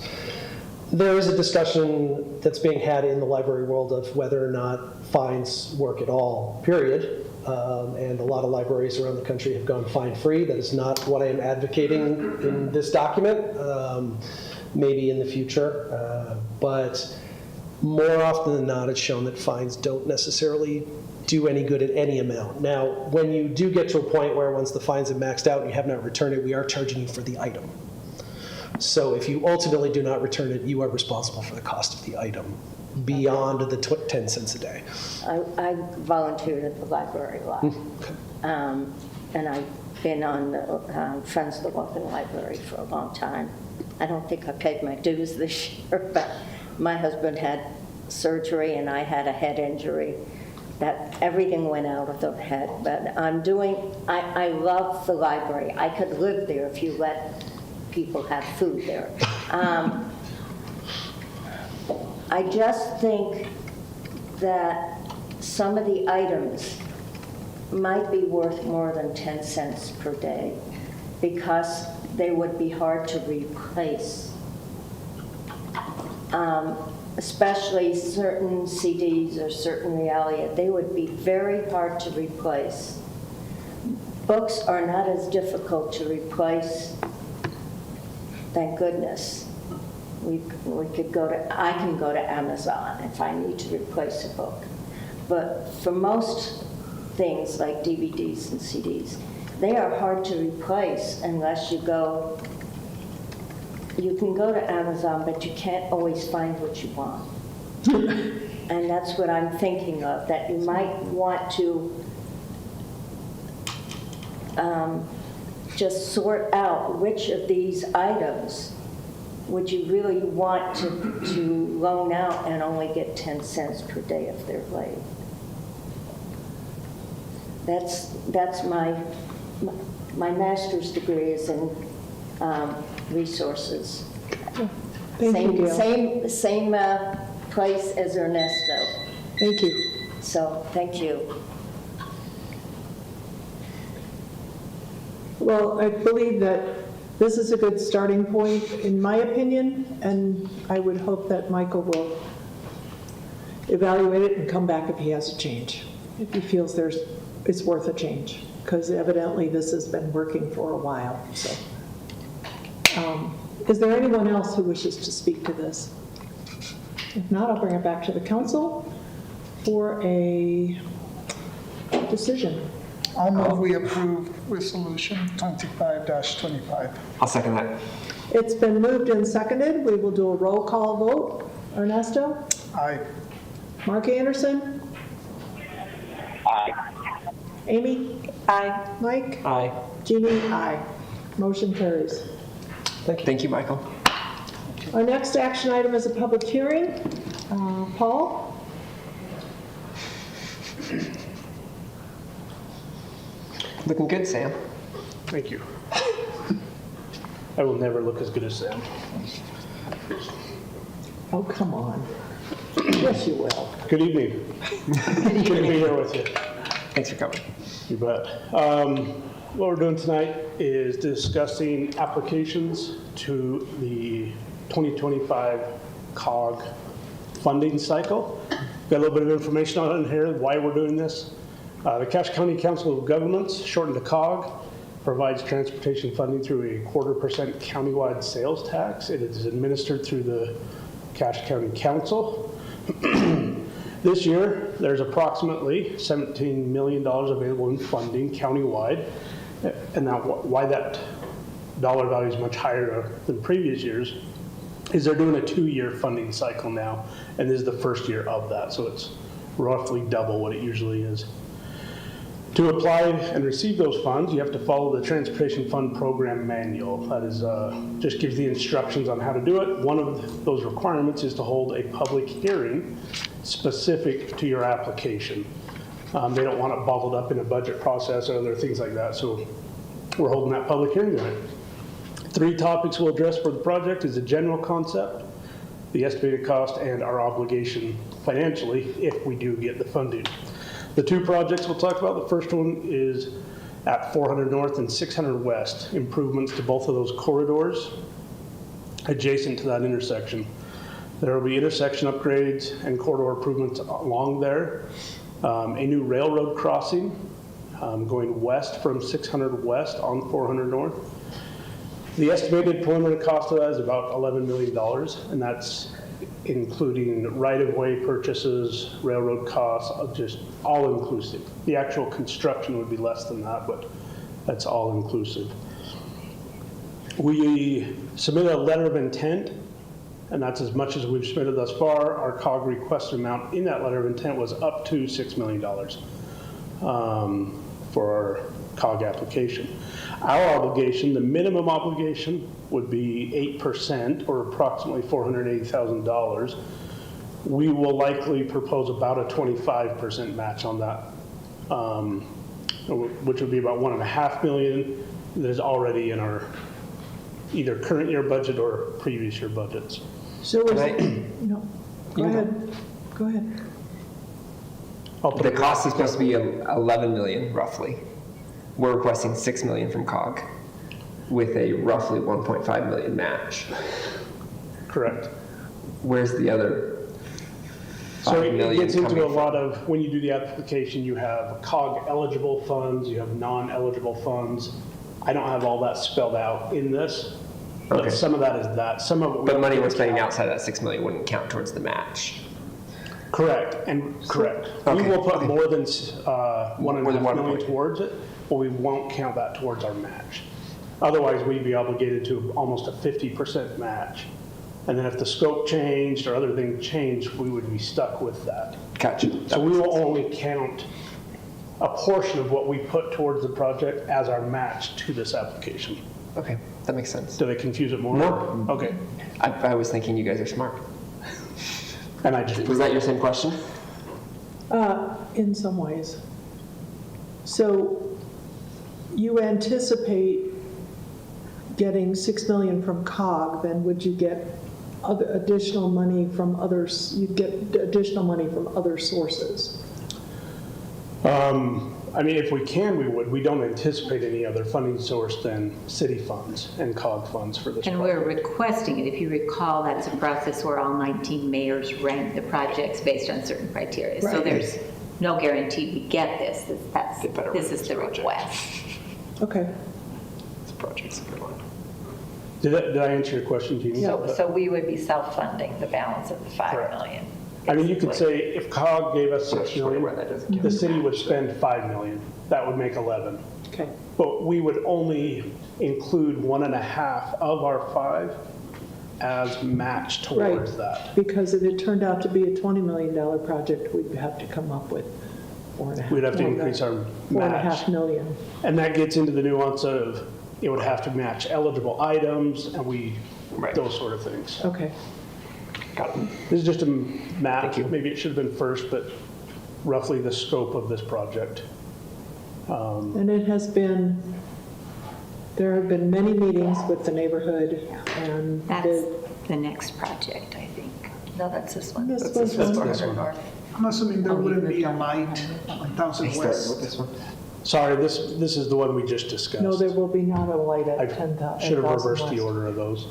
There is a discussion that's being had in the library world of whether or not fines work at all, period. And a lot of libraries around the country have gone fine-free. That is not what I am advocating in this document. Maybe in the future, but more often than not, it's shown that fines don't necessarily do any good at any amount. Now, when you do get to a point where once the fines have maxed out and you have not returned it, we are charging you for the item. So if you ultimately do not return it, you are responsible for the cost of the item beyond the 10 cents a day. I volunteered at the library a lot, and I've been on the Friends of the Logan Library for a long time. I don't think I paid my dues this year, but my husband had surgery and I had a head injury. That everything went out of the head. But I love the library. I could live there if you let people have food there. I just think that some of the items might be worth more than 10 cents per day because they would be hard to replace. Especially certain CDs or certain realia, they would be very hard to replace. Books are not as difficult to replace, thank goodness. I can go to Amazon if I need to replace a book. But for most things like DVDs and CDs, they are hard to replace unless you can go to Amazon, but you can't always find what you want. And that's what I'm thinking of, that you might want to just sort out which of these items would you really want to loan out and only get 10 cents per day if they're late. That's my master's degree is in resources. Thank you, Gail. Same price as Ernesto. Thank you. So, thank you. Well, I believe that this is a good starting point, in my opinion, and I would hope that Michael will evaluate it and come back if he has a change, if he feels it's worth a change, because evidently this has been working for a while. So, is there anyone else who wishes to speak to this? If not, I'll bring it back to the council for a decision. I'll move we approve resolution 25-25. I'll second that. It's been moved and seconded. We will do a roll call vote. Ernesto? Aye. Mark Anderson? Aye. Amy? Aye. Mike? Aye. Jeannie? Aye. Motion carries. Thank you, Michael. Our next action item is a public hearing. Paul? Looking good, Sam. Thank you. I will never look as good as Sam. Oh, come on. Yes, you will. Good evening. Good to be here with you. Thanks for coming. You bet. What we're doing tonight is discussing applications to the 2025 COG funding cycle. Got a little bit of information on it here, why we're doing this. The Cache County Council of Governments, shortened to COG, provides transportation funding through a 0.25% countywide sales tax. It is administered through the Cache County Council. This year, there's approximately $17 million available in funding countywide. And now why that dollar value is much higher than previous years is they're doing a 2-year funding cycle now, and this is the first year of that, so it's roughly double what it usually is. To apply and receive those funds, you have to follow the Transportation Fund Program Manual. That is, just gives the instructions on how to do it. One of those requirements is to hold a public hearing specific to your application. They don't want it bottled up in a budget process or other things like that, so we're holding that public hearing tonight. 3 topics we'll address for the project is the general concept, the estimated cost, and our obligation financially if we do get the funding. The 2 projects we'll talk about, the first one is at 400 North and 600 West, improvements to both of those corridors adjacent to that intersection. There will be intersection upgrades and corridor improvements along there. A new railroad crossing going west from 600 West on 400 North. The estimated preliminary cost of that is about $11 million, and that's including right-of-way purchases, railroad costs, just all-inclusive. The actual construction would be less than that, but that's all-inclusive. We submitted a letter of intent, and that's as much as we've submitted thus far. Our COG request amount in that letter of intent was up to $6 million for our COG application. Our obligation, the minimum obligation, would be 8%, or approximately $480,000. We will likely propose about a 25% match on that, which would be about $1.5 million that is already in our either current year budget or previous year budgets. So is no, go ahead. Go ahead. The cost is supposed to be 11 million, roughly. We're requesting 6 million from COG with a roughly 1.5 million match. Correct. Where's the other So it gets into a from? lot of, when you do the application, you have COG eligible funds, you have non-eligible funds. I don't have all that spelled out in this, but Okay. some of that is that. Some of it. But money we're spending outside that 6 million wouldn't count towards the match. Correct, and correct. Okay, We will put okay. more than $1.5 million towards it, but we won't count that towards our match. Otherwise, we'd be obligated to almost a 50% match. And then if the scope changed or other things changed, we would be stuck with that. Gotcha. So we will only count a portion of what we put towards the project as our match to this application. Okay, that makes sense. Did I confuse it more? No. Okay. I was thinking you guys are smart. And I just. Was that your same question? In some ways. So you anticipate getting 6 million from COG, then would you get additional money from others, you'd get additional money from other sources? I mean, if we can, we would. We don't anticipate any other funding source than city funds and COG funds for this And project. we're requesting it. If you recall, that's a process where all 19 mayors rank the projects based on certain criteria. So Right. there's no guarantee we get this. This is the request. Okay. This project's a good one. Did I answer your question, Jeannie? So we would be self-funding the balance of the 5 Correct. million. I mean, you could say if COG gave us 6 million, the city would spend 5 million. That would make 11. Okay. But we would only include 1.5 of our 5 as match towards that. Because if it turned out to be a $20 million project, we'd have to come up with 4.5. We'd have to increase our match. 4.5 million. And that gets into the nuance of it would have to match eligible items and those sort of things. Okay. This is just a map. Maybe it should have been first, but roughly the scope of this project. And it has been, there have been many meetings with the neighborhood and That's the next project, I think. No, that's this one. This was one. This one. I'm assuming there wouldn't be a light on 1000 West. Sorry, this is the one we just discussed. No, there will be not a light I at 10,000. should have reversed the order of those.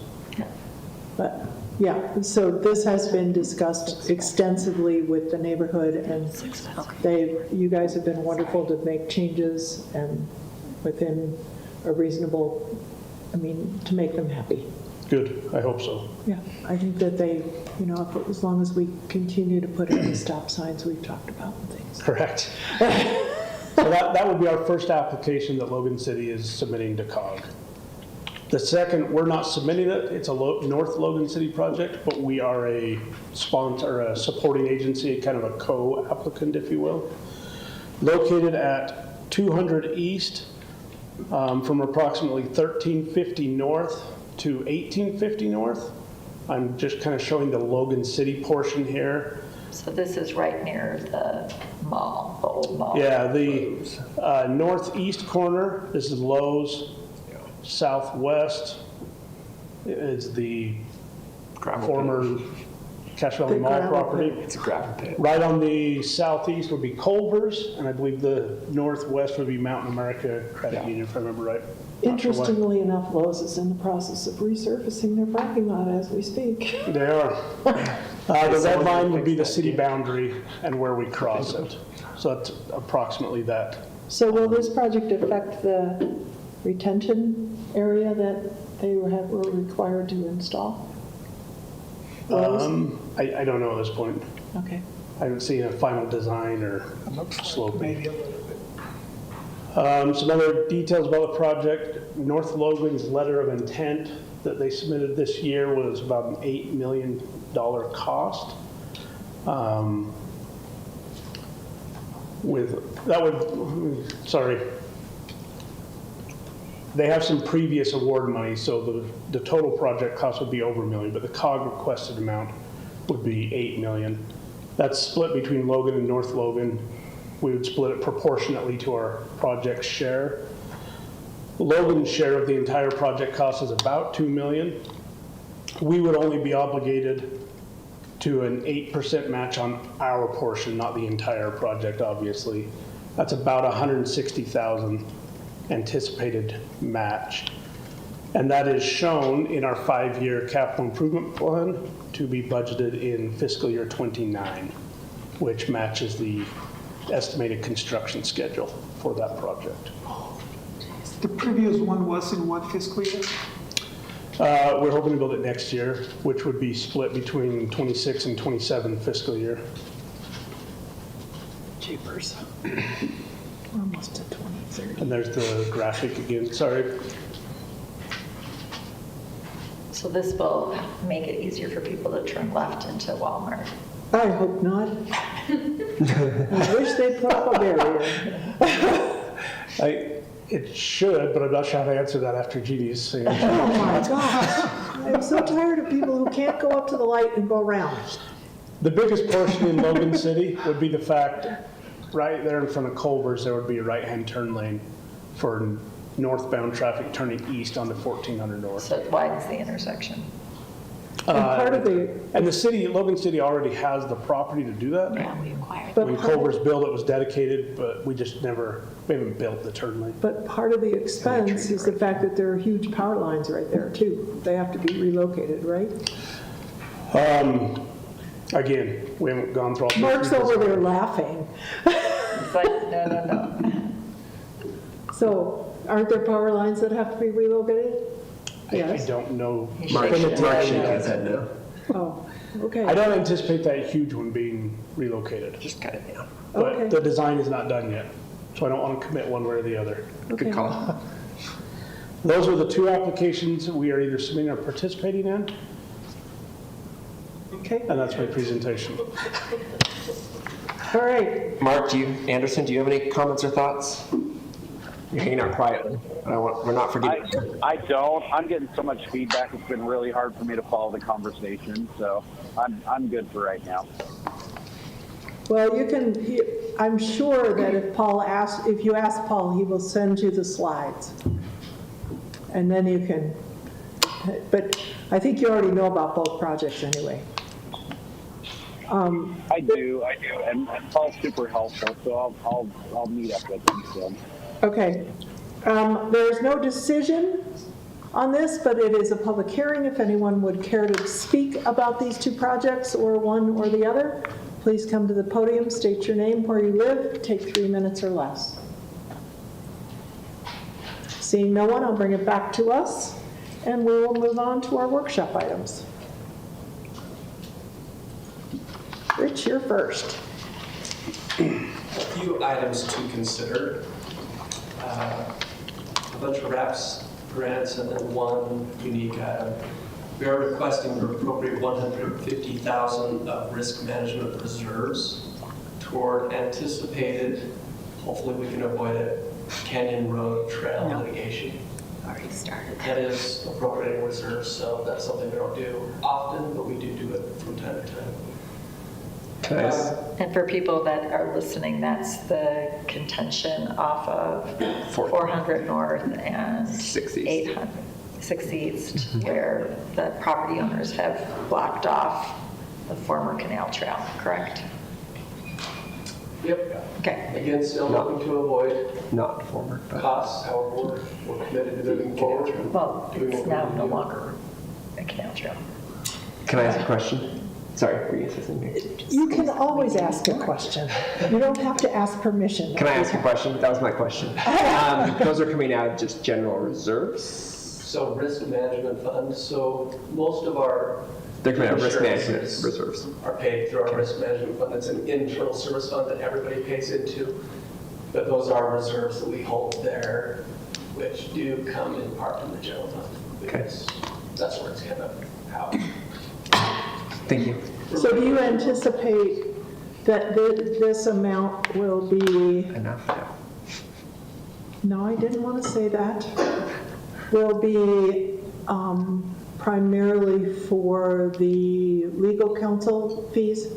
But, yeah, so this has been discussed extensively with the neighborhood, and you guys have been wonderful to make changes and within a reasonable, to make them happy. Good, I hope so. Yeah, I think that they, as long as we continue to put in the stop signs we've talked about and things. Correct. So that would be our first application that Logan City is submitting to COG. The second, we're not submitting it. It's a North Logan City project, but we are a sponsor, a supporting agency, kind of a co-applicant, if you will. Located at 200 East, from approximately 1350 North to 1850 North. I'm just kind of showing the Logan City portion here. So this is right near the mall, the old mall. Yeah, the northeast corner, this is Lowe's. Southwest is the former Cache Valley Mall property. It's a gravel pit. Right on the southeast would be Culver's, and I believe the northwest would be Mountain America Credit Union, if I remember right. Interestingly enough, Lowe's is in the process of resurfacing their parking lot as we speak. They are. The red line would be the city boundary and where we cross it. So that's approximately that. So will this project affect the retention area that they were required to install? I don't know at this point. Okay. I haven't seen a final design or sloping. Maybe a little bit. Some other details about the project. North Logan's letter of intent that they submitted this year was about an $8 million cost. They have some previous award money, so the total project cost would be over $1 million, but the COG requested amount would be $8 million. That's split between Logan and North Logan. We would split it proportionately to our project share. Logan's share of the entire project cost is about $2 million. We would only be obligated to an 8% match on our portion, not the entire project, obviously. That's about $160,000 anticipated match. And that is shown in our 5-year capital improvement plan to be budgeted in fiscal year 29, which matches the estimated construction schedule for that project. The previous one was in what fiscal year? We're hoping to build it next year, which would be split between 26 and 27 fiscal year. Jeepers. We're almost at 2030. And there's the graphic again, sorry. So this will make it easier for people to turn left into Walmart. I hope not. I wish they'd put up a barrier. It should, but I'm not sure how to answer that after Jeannie's saying. Oh my gosh. I'm so tired of people who can't go up to the light and go around. The biggest portion in Logan City would be the fact, right there in front of Culver's, there would be a right-hand turn lane for northbound traffic turning east onto 1400 North. So it widens the intersection. And part of the, And the city, Logan City already has the property to do that. Yeah, we acquired. but When part of- Culver's built, it was dedicated, but we haven't built the turn lane. but part of the expense is the fact that there are huge power lines right there too. They have to be relocated, right? Again, we haven't gone through all. the Mark's details. over there laughing. It's like, no. So aren't there power lines that have to be relocated? I Yes. don't know. Mark should have said no. Oh, okay. I don't anticipate that huge one being relocated. Just kind of, yeah. Okay. But the design is not done yet, so I don't want to commit one way or the other. Okay. Good call. Those are the two applications we are either submitting or participating in, Okay, and that's my presentation. all right. Mark, Anderson, do you have any comments or thoughts? You're hanging out quietly. We're not forgetting. I don't. I'm getting so much feedback. It's been really hard for me to follow the conversation. So I'm good for right now. Well, I'm sure that if you ask Paul, he will send you the slides. And then you can, but I think you already know about both projects anyway. I do, and Paul's super helpful, so I'll meet up with him soon. Okay. There's no decision on this, but it is a public hearing. If anyone would care to speak about these two projects or one or the other, please come to the podium, state your name, where you live, take 3 minutes or less. Seeing no one, I'll bring it back to us, and we will move on to our workshop items. Rich, you're first. A few items to consider. A bunch of RAPS grants and then one unique item. We are requesting to appropriate $150,000 of risk management reserves toward anticipated, hopefully we can avoid it, Canyon Road Trail litigation. Already started. That is appropriating reserves, so that's something we don't do often, but we do it from time to time. And for people that are listening, that's the contention off of 400 North and 800, 6 East, where the property owners have blocked off the former canal trail, correct? Yep. Okay. Again, still looking to avoid Not former, but costs, however, we're committed to moving forward. Well, doing it's what we now need to no do. longer a canal trail. can I ask a question? Sorry, were you saying something? You can always ask a question. You don't have to ask permission. Can I ask a question? That was my question. Those are coming out of just general reserves? So risk management funds, so most of our They're coming out of risk management insurances reserves. are paid through our risk management fund. It's an internal service fund that everybody pays into. But those are reserves that we hold there, which do come in part from the general fund. Because that's where it's kind of housed. Thank you. So do you anticipate that this amount will be, Enough. no, I didn't want to say that, will be primarily for the legal counsel fees?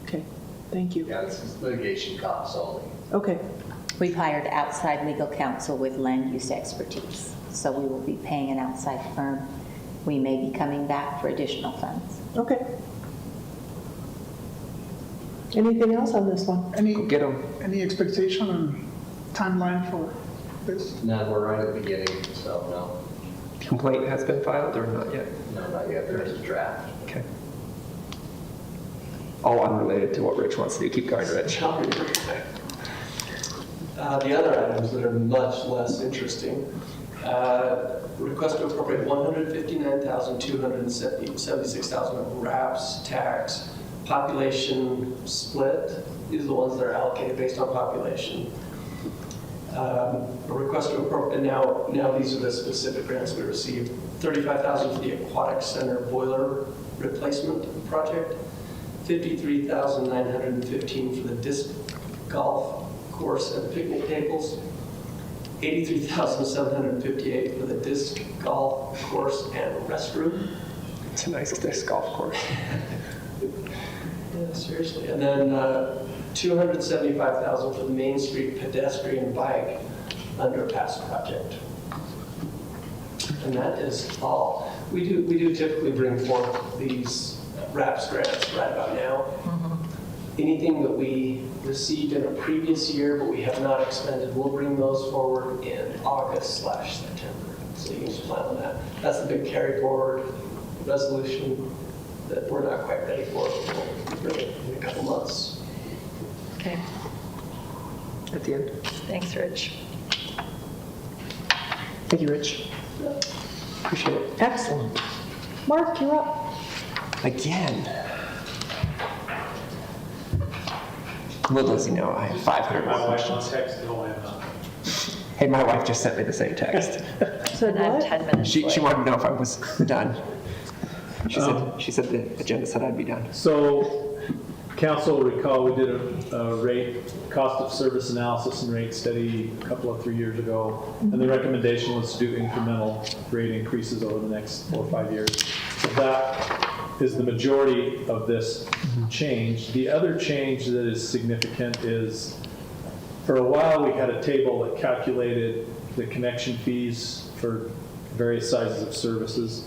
Okay, thank you. Yeah, this is litigation costs only. Okay, We've hired outside legal counsel with land use expertise, so we will be paying an outside firm. We may be coming back for additional funds. okay. Anything else on this one? Get them. Any expectation and timeline for this? No, we're right at the beginning, so no. Complaint has been filed or not yet? No, not yet. There is a draft. Okay. All unrelated to what Rich wants to do. Keep going, Rich. The other items that are much less interesting, request to appropriate $159,276 of RAPS tax. Population split, these are the ones that are allocated based on population. A request to appropriate, now these are the specific grants we received. $35,000 for the aquatic center boiler replacement project. $53,915 for the disc golf course and picnic tables. $83,758 for the disc golf course and restroom. It's a nice disc golf course. Yeah, seriously. And then $275,000 for the Main Street pedestrian bike underpass project. And that is all. We do typically bring forth these RAPS grants right about now. Anything that we received in a previous year but we have not expended, we'll bring those forward in August/September. So you can just plan on that. That's the big carry forward resolution that we're not quite ready for. We'll bring it in a couple months. Okay, At the end. thanks, Rich. Thank you, Rich. Appreciate it. Excellent. Mark, you're up. Again. Little does he know, I have 500 more questions. Hey, my wife just sent me the same text. Said And I'm what? 10 minutes She late. wanted to know if I was done. She said the agenda said I'd be done. So, council recall, we did a rate, cost of service analysis and rate study a couple of 3 years ago. And the recommendation was to do incremental rate increases over the next 4 or 5 years. So that is the majority of this change. The other change that is significant is, for a while, we had a table that calculated the connection fees for various sizes of services.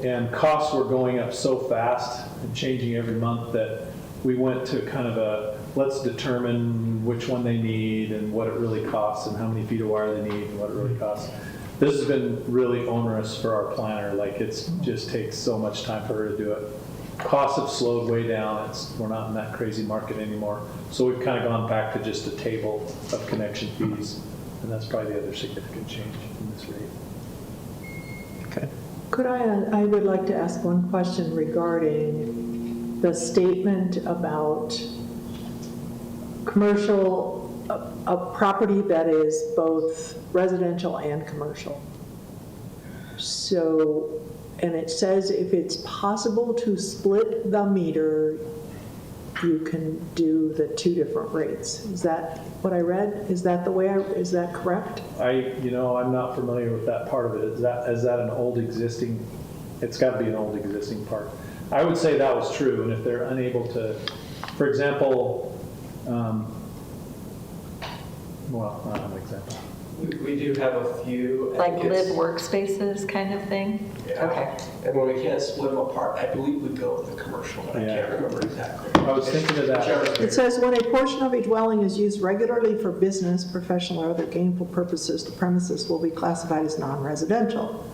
And costs were going up so fast and changing every month that we went to kind of a, let's determine which one they need and what it really costs and how many feet of wire they need and what it really costs. This has been really onerous for our planner. Like, it's just takes so much time for her to do it. Costs have slowed way down. We're not in that crazy market anymore. So we've kind of gone back to just a table of connection fees. And that's probably the other significant change in this rate. Okay. Could I would like to ask one question regarding the statement about commercial, a property that is both residential and commercial. So, and it says if it's possible to split the meter, you can do the 2 different rates. Is that what I read? Is that the way is that correct? I'm not familiar with that part of it. Is that an old existing? It's got to be an old existing part. I would say that was true, and if they're unable to, for example, well, I don't have an example. We do have a few. Like live workspaces kind of thing? Yeah. Okay. And when we can't split them apart, I believe we go with the commercial, but I can't remember exactly. I was thinking of that. It says when a portion of a dwelling is used regularly for business, professional, or other gainful purposes, the premises will be classified as non-residential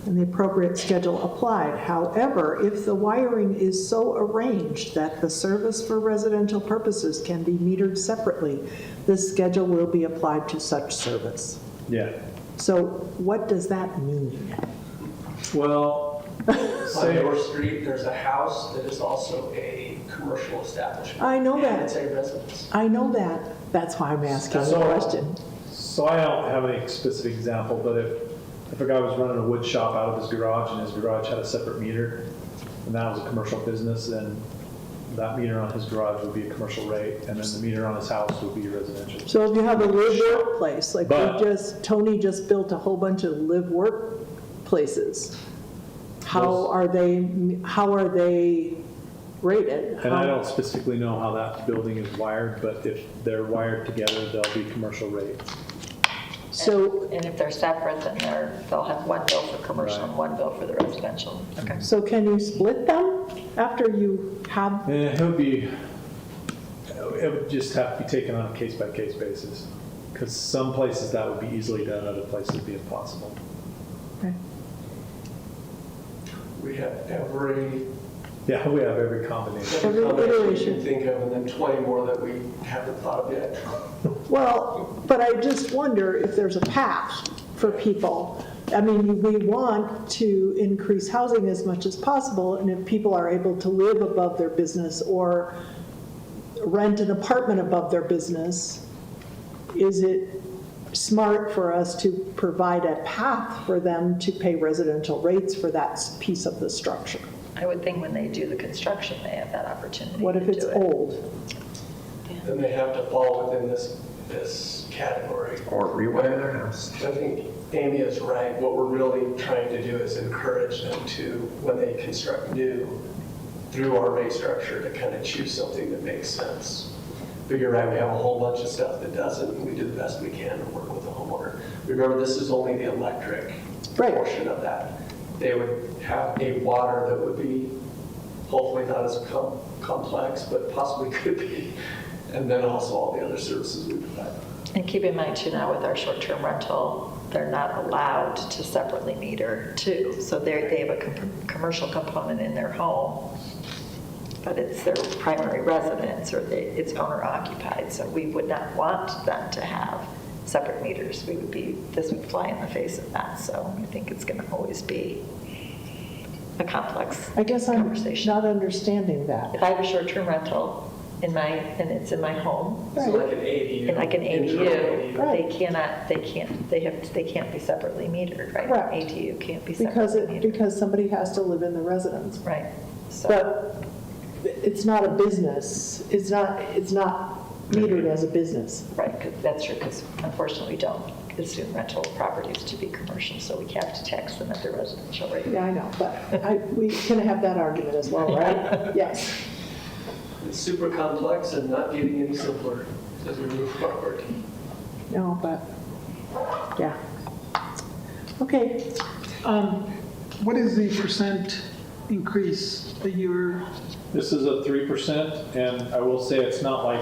and the appropriate schedule applied. However, if the wiring is so arranged that the service for residential purposes can be metered separately, this schedule will be applied to such service. Yeah. So what does that mean? Well, on your street, there's a house that is also a commercial establishment. I know that. And it's a residence. I know that. That's why I'm asking the question. So I don't have any specific example, but if a guy was running a wood shop out of his garage and his garage had a separate meter, and that was a commercial business, then that meter on his garage would be a commercial rate, and then the meter on his house would be residential. So if you have a live-work place, like But- Tony just built a whole bunch of live-work places. How are they rated? And I don't specifically know how that building is wired, but if they're wired together, they'll be commercial rates. So, and if they're separate, then they'll have one bill for commercial and one bill for the residential. Okay. So can you split them after you have? It would just have to be taken on a case-by-case basis, because some places that would be easily done, other places would be impossible. Okay. We have every combination. Every iteration. you can think of, and then 20 more that we haven't thought of yet. Well, but I just wonder if there's a path for people. I mean, we want to increase housing as much as possible, and if people are able to live above their business or rent an apartment above their business, is it smart for us to provide a path for them to pay residential rates for that piece of the structure? I would think when they do the construction, they have that opportunity. What if to it's do it. old? Then they have to fall within this category. Or rewire their house. I think Amy is right. What we're really trying to do is encourage them to, when they construct new, through our rate structure, to kind of choose something that makes sense. But you're right, we have a whole bunch of stuff that doesn't, and we do the best we can to work with the homeowner. Remember, this is only the electric portion of that. they would have a water that would be hopefully not as complex, but possibly could be. And then also all the other services we provide. And keep in mind too, now with our short-term rental, they're not allowed to separately meter too. So they have a commercial component in their home, but it's their primary residence or it's owner occupied. So we would not want them to have separate meters. This would fly in the face of that. So I think it's going to always be a complex I guess I'm conversation. not understanding that. If I have a short-term rental and it's in my home, So like an ADU. like an ADU, Right. they can't be separately metered, right? Correct. ADU can't be Because separately metered. because somebody has to live in the residence. Right. So, But it's not a business. It's not metered as a business. right, that's true, because unfortunately we don't assume rental properties to be commercial, so we have to tax them at their residential rate. Yeah, I know, but we can have that argument as well, right? Yes. It's super complex and not getting any simpler as we move forward. No, but, yeah. Okay. What is the percent increase that you're, This is a 3%, and I will say it's not like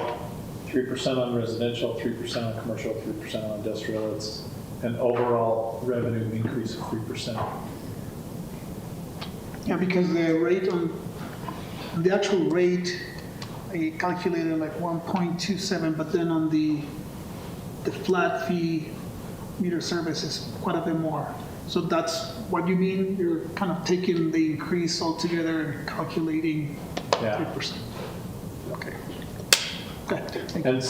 3% on residential, 3% on commercial, 3% on industrial. It's an overall revenue increase of 3%. yeah, because the rate on the actual rate, I calculated like 1.27, but then on the flat fee meter service is quite a bit more. So that's what you mean? You're kind of taking the increase altogether and calculating 3%. Okay. And,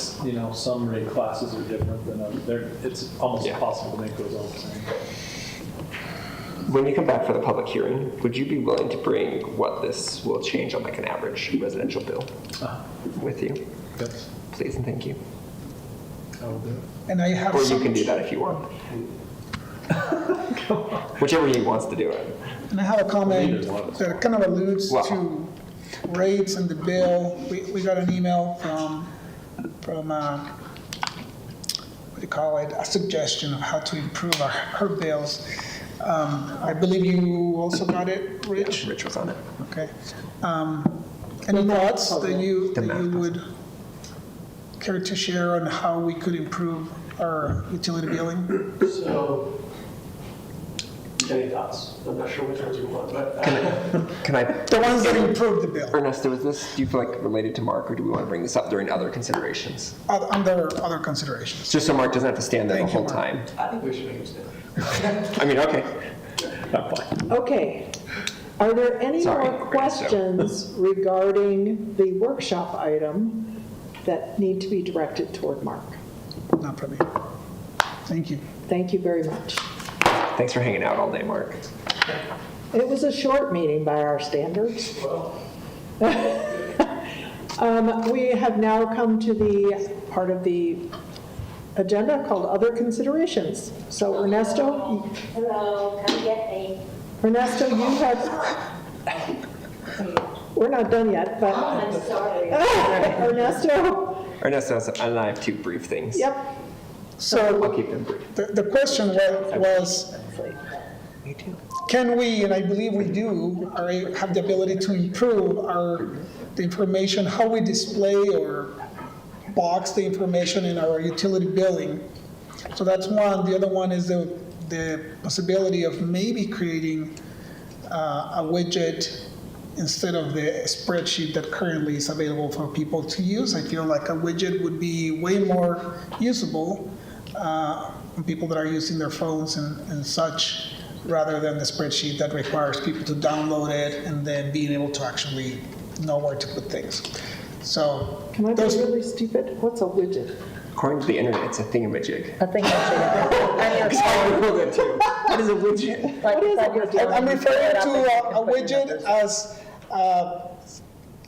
some rate classes are different than others. It's almost impossible to make those all the same. When you come back for the public hearing, would you be willing to bring what this will change on like an average residential bill with you? Yes. Please and thank you. I will do it. And I have Or you some, can do that if you want. Whichever he wants to do it. and I have a comment that kind of alludes Wow. to rates and the bill. We got an email from what do you call it, a suggestion of how to improve our bills. I believe you also got it, Rich? Rich was on it. Okay. Any thoughts that you would care to share on how we could improve our utility billing? So, any thoughts? I'm not sure which ones you want, but. Can I? The ones that improve the bill. Ernesto, is this, do you feel like related to Mark, or do we want to bring this up during other considerations? Under other considerations. Just so Mark doesn't have to stand there the Thank you, whole Mark. time. I think we should make a stand. I mean, okay. Okay. Are there any Sorry, more questions regarding the workshop item that need to be directed toward Mark? Not from me. Thank you. Thank you very much. Thanks for hanging out all day, Mark. It was a short meeting by our standards. We have now come to the part of the agenda called Other Considerations. So Ernesto? Hello, come get me. Ernesto, you have, we're not done yet, but. I'm sorry. Ernesto? Ernesto has, and I have two brief things. Yep. So I'll keep them brief. the question was, can we, and I believe we do, have the ability to improve the information, how we display or box the information in our utility billing? So that's one. The other one is the possibility of maybe creating a widget instead of the spreadsheet that currently is available for people to use. I feel like a widget would be way more usable on people that are using their phones and such, rather than the spreadsheet that requires people to download it and then being able to actually know where to put things. So Can I be really stupid? What's a widget? According to the internet, it's a thingamajig. I think Because I Googled it too. What is a widget? What is a widget? I'm referring to a widget as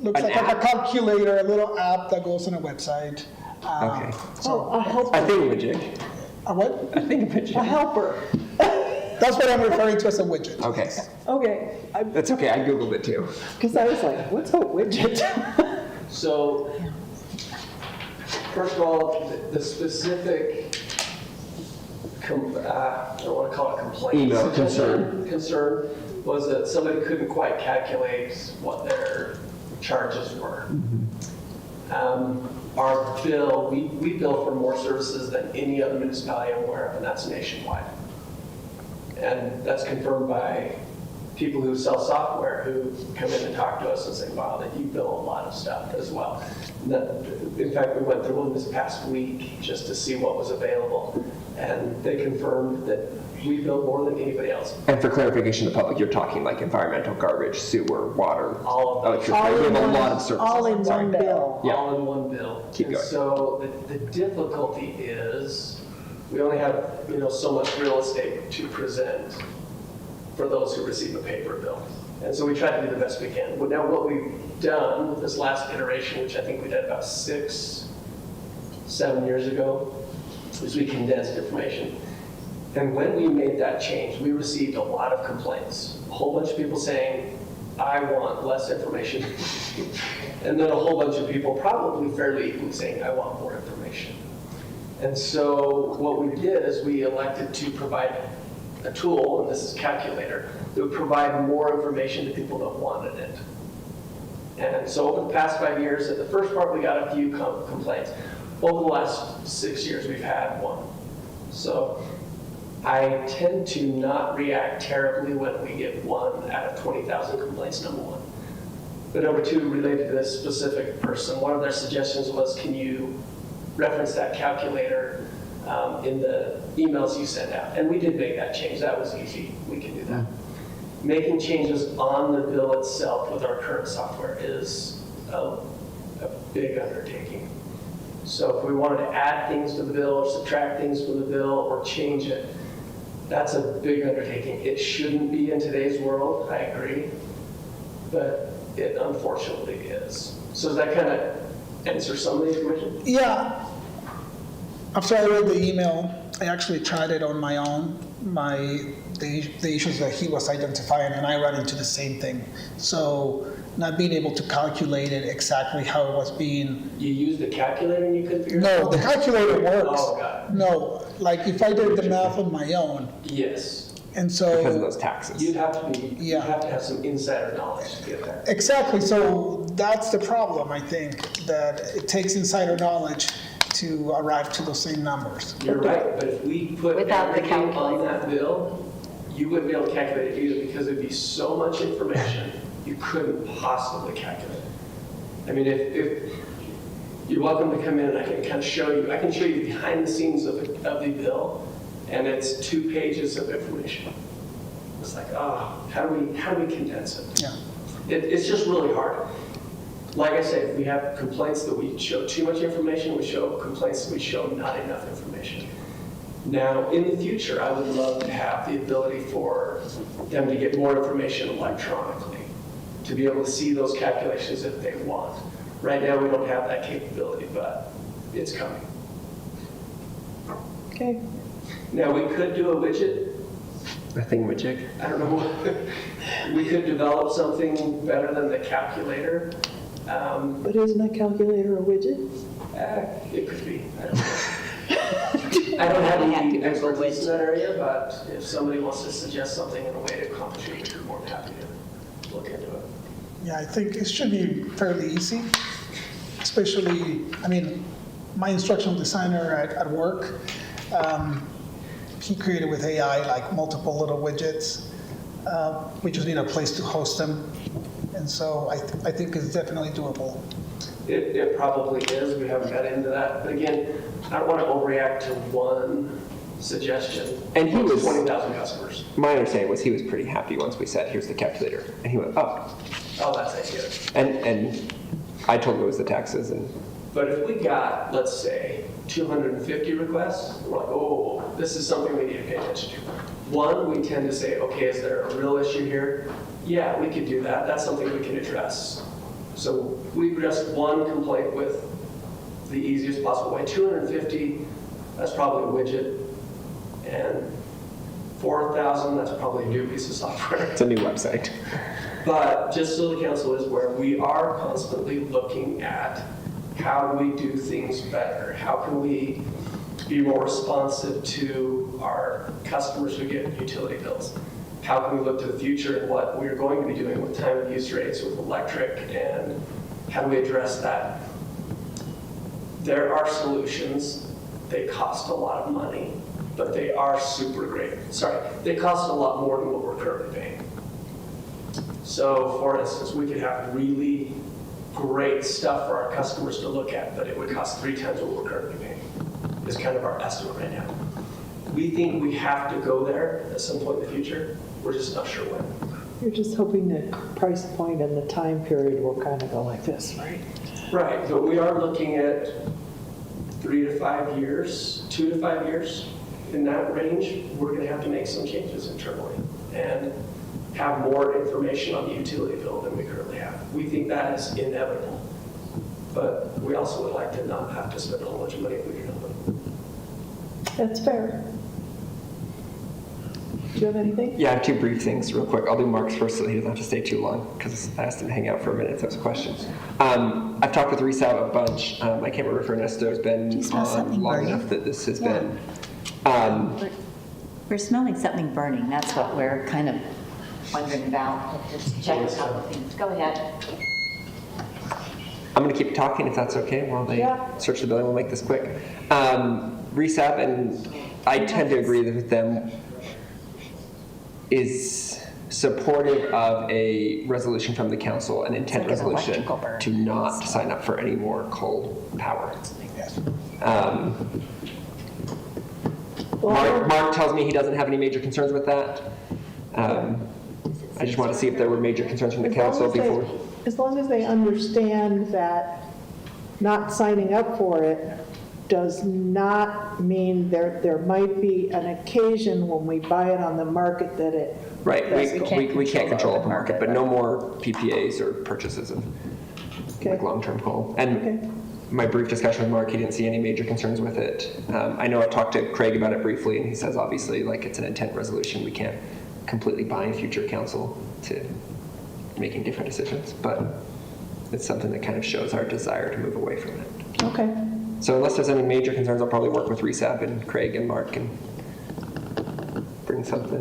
looks like a calculator, a little app that goes on a website. Okay. Oh, a helper. A thingamajig. A what? A thingamajig. A helper. That's what I'm referring to as a widget. Okay. Okay, That's okay. I Googled it too. because I was like, what's a widget? So, first of all, the specific I don't want to call it a complaint. Email, concern. Concern was that somebody couldn't quite calculate what their charges were. Our bill, we bill for more services than any other municipality I'm aware of, and that's nationwide. And that's confirmed by people who sell software who come in and talk to us and say, wow, that you bill a lot of stuff as well. In fact, we went through one this past week just to see what was available, and they confirmed that we bill more than anybody else. And for clarification to the public, you're talking like environmental, garbage, sewer, water, all of electricity. We have a lot of services. All in one bill. Yeah. All in one bill. Keep And going. so the difficulty is we only have so much real estate to present for those who receive a paper bill. And so we try to do the best we can. But now what we've done with this last iteration, which I think we did about 6-7 years ago, is we condensed information. And when we made that change, we received a lot of complaints. A whole bunch of people saying, I want less information. And then a whole bunch of people probably fairly equally saying, I want more information. And so what we did is we elected to provide a tool, and this is Calculator, that would provide more information to people that wanted it. And so over the past 5 years, at the first part we got a few complaints. Over the last 6 years we've had one. So I tend to not react terribly when we get 1 out of 20,000 complaints, number one. But number two, related to this specific person, one of their suggestions was, can you reference that calculator in the emails you send out? And we did make that change. That was easy. We can do that. Making changes on the bill itself with our current software is a big undertaking. So if we wanted to add things to the bill or subtract things from the bill or change it, that's a big undertaking. It shouldn't be in today's world, I agree, but it unfortunately is. So does that kind of answer some of the information? Yeah. After I read the email, I actually tried it on my own, the issues that he was identifying, and I ran into the same thing. So not being able to calculate it exactly how it was being. You used the calculator and you couldn't figure it out? No, the calculator works. Oh, got it. No, like if I did the math on my own. Yes. And so. Because of those taxes. You'd have to have some insider knowledge to get that. Exactly, so that's the problem, I think, that it takes insider knowledge to arrive to those same numbers. You're right, but if we put Without the everything on calculator. that bill, you wouldn't be able to calculate it either because it'd be so much information, you couldn't possibly calculate it. I mean, if you're welcome to come in and I can kind of show you, I can show you behind the scenes of the bill, and it's 2 pages of information. It's like, how do we condense it? Yeah. It's just really hard. Like I said, we have complaints that we show too much information, we show complaints that we show not enough information. Now, in the future, I would love to have the ability for them to get more information electronically, to be able to see those calculations if they want. Right now, we don't have that capability, but it's coming. Okay. Now, we could do a widget. A thingamajig. I don't know. We could develop something better than the calculator. But isn't a calculator a widget? It could be. I don't know. I don't have any expertise in that area, but if somebody wants to suggest something in a way to accomplish it, we'd be more than happy to look into it. Yeah, I think it should be fairly easy, especially, I mean, my instructional designer at work, he created with AI like multiple little widgets. We just need a place to host them. And so I think it's definitely doable. It probably is. We haven't got into that. But again, I don't want to overreact to one suggestion. And he was 20,000 customers. My understanding was he was pretty happy once we said, here's the calculator. And he went, oh. Oh, that's it. And I told him it was the taxes. But if we got, let's say, 250 requests, we're like, oh, this is something we need to pay attention to. One, we tend to say, okay, is there a real issue here? Yeah, we could do that. That's something we can address. So we addressed one complaint with the easiest possible way. 250, that's probably a widget. And 4,000, that's probably a new piece of software. It's a new website. But just so the council is aware, we are constantly looking at how do we do things better? How can we be more responsive to our customers who get utility bills? How can we look to the future and what we're going to be doing with time of use rates with electric, and how do we address that? There are solutions. They cost a lot of money, but they are super great. Sorry, they cost a lot more than what we're currently paying. So for instance, we could have really great stuff for our customers to look at, but it would cost 3 times what we're currently paying, is kind of our estimate right now. We think we have to go there at some point in the future. We're just not sure when. You're just hoping the price point and the time period will kind of go like this, right? Right, but we are looking at 3 to 5 years, 2 to 5 years. In that range, we're going to have to make some changes internally and have more information on the utility bill than we currently have. We think that is inevitable, but we also would like to not have to spend a whole bunch of money if we can help it. That's fair. Do you have anything? Yeah, I have 2 brief things real quick. I'll do Mark's first so he doesn't have to stay too long, because I asked him to hang out for a minute if there was a question. I've talked with Resab a bunch. I can't remember if Ernesto's been on long enough that this has been. We're smelling something burning. That's what we're kind of wondering about. Just check a couple things. Go ahead. I'm going to keep talking if that's okay while they search the building. We'll make this quick. Resab, and I tend to agree with them, is supportive of a resolution from the council, an intent resolution to not sign up for any more coal power. Mark tells me he doesn't have any major concerns with that. I just want to see if there were major concerns from the council before. As long as they understand that not signing up for it does not mean there might be an occasion when we buy it on the market that it. Right, we can't control the market, but no more PPAs or purchases of like long-term coal. And my brief discussion with Mark, he didn't see any major concerns with it. I know I talked to Craig about it briefly, and he says obviously like it's an intent resolution. We can't completely bind future council to making different decisions, but it's something that kind of shows our desire to move away from it. Okay. So unless there's any major concerns, I'll probably work with Resab and Craig and Mark and bring something.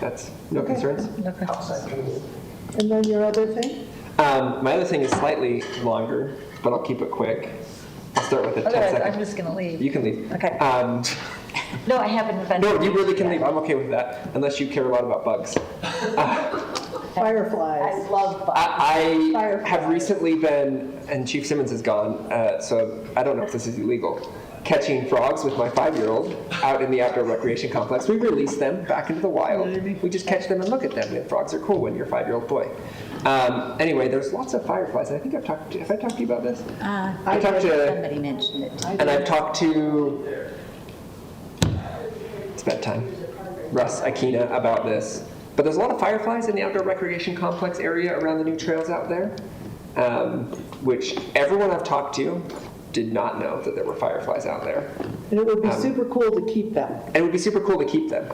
That's no concerns? No concerns. And then your other thing? My other thing is slightly longer, but I'll keep it quick. I'll start with it. 10 seconds. I'm just going to leave. You can leave. Okay. No, I haven't invented. No, you really can leave. I'm okay with that, unless you care a lot about bugs. Fireflies. I love bugs. I have recently been, and Chief Simmons is gone, so I don't know if this is illegal, catching frogs with my 5-year-old out in the outdoor recreation complex. We release them back into the wild. We just catch them and look at them. And frogs are cool when you're a 5-year-old boy. Anyway, there's lots of fireflies. I think have I talked to you about this? I talked to somebody mentioned it. And I've talked to, it's bedtime, Russ Akina about this. But there's a lot of fireflies in the outdoor recreation complex area around the new trails out there, which everyone I've talked to did not know that there were fireflies out there. And it would be super cool to keep them. And it would be super cool to keep them.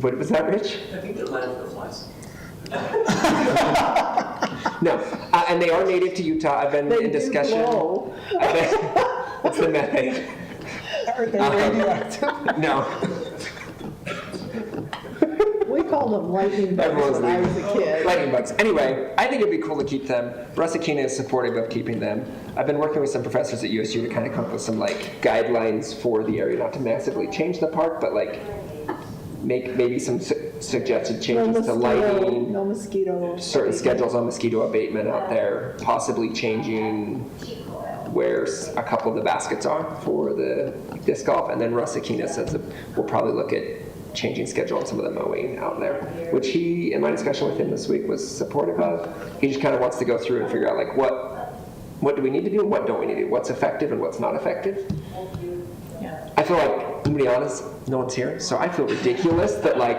What was that, Rich? I think they're landfill flies. No, and they are native to Utah. I've been in discussion. It's the methane. Are they radioactive? No. We called them lightning bugs when I was a kid. Lightning bugs. Anyway, I think it'd be cool to keep them. Russ Akina is supportive of keeping them. I've been working with some professors at USU to kind of come up with some like guidelines for the area, not to massively change the park, but like make maybe some suggested changes to lighting, no mosquito, certain schedules on mosquito abatement out there, possibly changing where a couple of the baskets are for the disc golf, and then Russ Akina says that we'll probably look at changing schedule on some of the mowing out there, which he, in my discussion with him this week, was supportive of. He just kind of wants to go through and figure out like what do we need to do and what don't we need to do, what's effective and what's not effective. I feel like, I'm gonna be honest, no one's here, so I feel ridiculous that like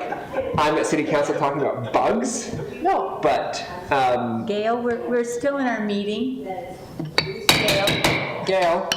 I'm at city council talking about bugs. No. But Gail, we're still in our meeting. Gail.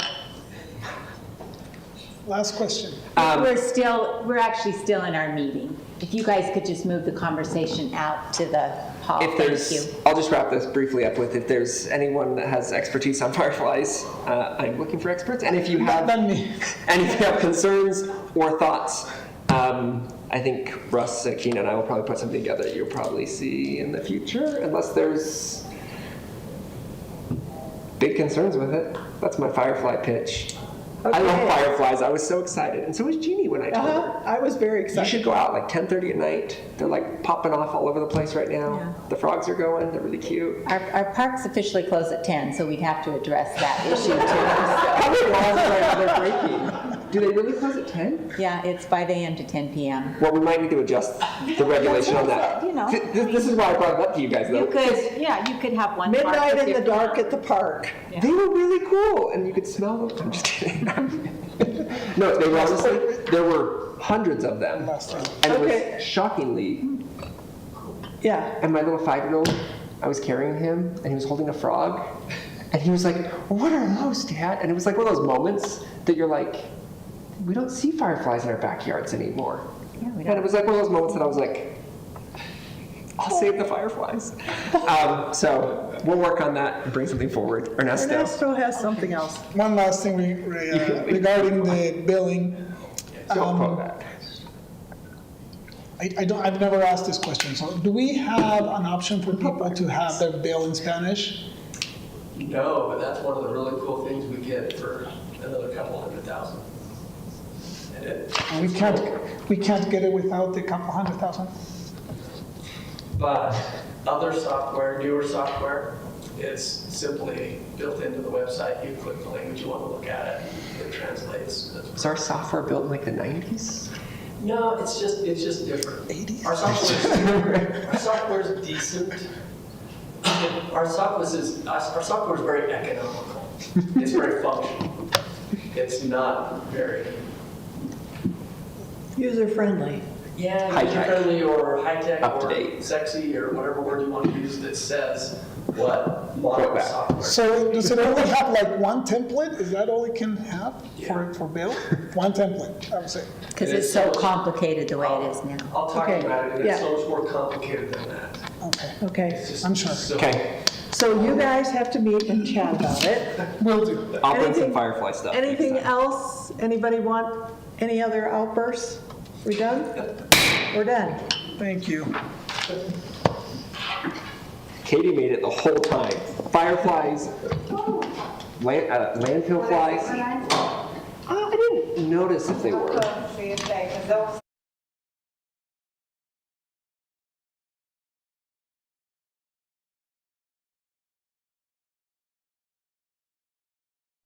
Last question. We're actually still in our meeting. If you guys could just move the conversation out to the Paul, If thank there's, you. I'll just wrap this briefly up with, if there's anyone that has expertise on fireflies, I'm looking for experts. And if you have, and if you have concerns or thoughts, I think Russ, Keena, and I will probably put something together that you'll probably see in the future, unless there's big concerns with it. That's my firefly pitch. I love fireflies. I was so excited. And so was Jeannie when I told her. I was very excited. You should go out like 10:30 at night. They're like popping off all over the place right now. The frogs are going. They're really cute. Our parks officially close at 10, so we'd have to address that issue too. How many laws are they breaking? Do they really close at 10? Yeah, it's 5 a.m. to 10 p.m. Well, we might need to adjust the regulation on that. You know, This is why I brought it up to you guys, though. You could have one park Midnight with in the your- dark at the park. They were really cool, and you could smell them. I'm just kidding. No, they were honestly, there were hundreds of them. And it was shockingly. Yeah. And my little 5-year-old, I was carrying him, and he was holding a frog. And he was like, "What are those, Dad?" And it was like one of those moments that you're like, we don't see fireflies in our backyards anymore. Yeah, we And it was like one of those moments that I was like, I'll save the fireflies. So we'll work on that and bring something forward. Ernesto. Ernesto has something else. One last thing regarding the billing. Don't quote that. I've never asked this question. So do we have an option for people to have their bill in Spanish? No, but that's one of the really cool things we get for another couple $100,000. We can't get it without the couple $100,000? But other software, newer software, it's simply built into the website. You click the language you want to look at it, it translates. Was our software built in like the 90s? No, it's just different. 80s? Our software is decent. Our software is very economical. It's very functional. It's not very User-friendly. Yeah, High-tech. user-friendly or high-tech Up to or date. sexy or whatever word you want to use that says what modern software. So does it only have like one template? Is that all it can have for bill? One template, I would say. Because it's so complicated the way it is now. I'll talk Okay, about it, and yeah. it's so much more complicated than that. Okay. I'm sure. Okay. So you guys have to meet and chat about it. Will do. I'll bring some Anything- firefly stuff. Anything next time. else? Anybody want any other outbursts? We done? We're done. Thank you. Katie made it the whole time. Fireflies, landfill flies. I didn't notice if they were. See if they, because those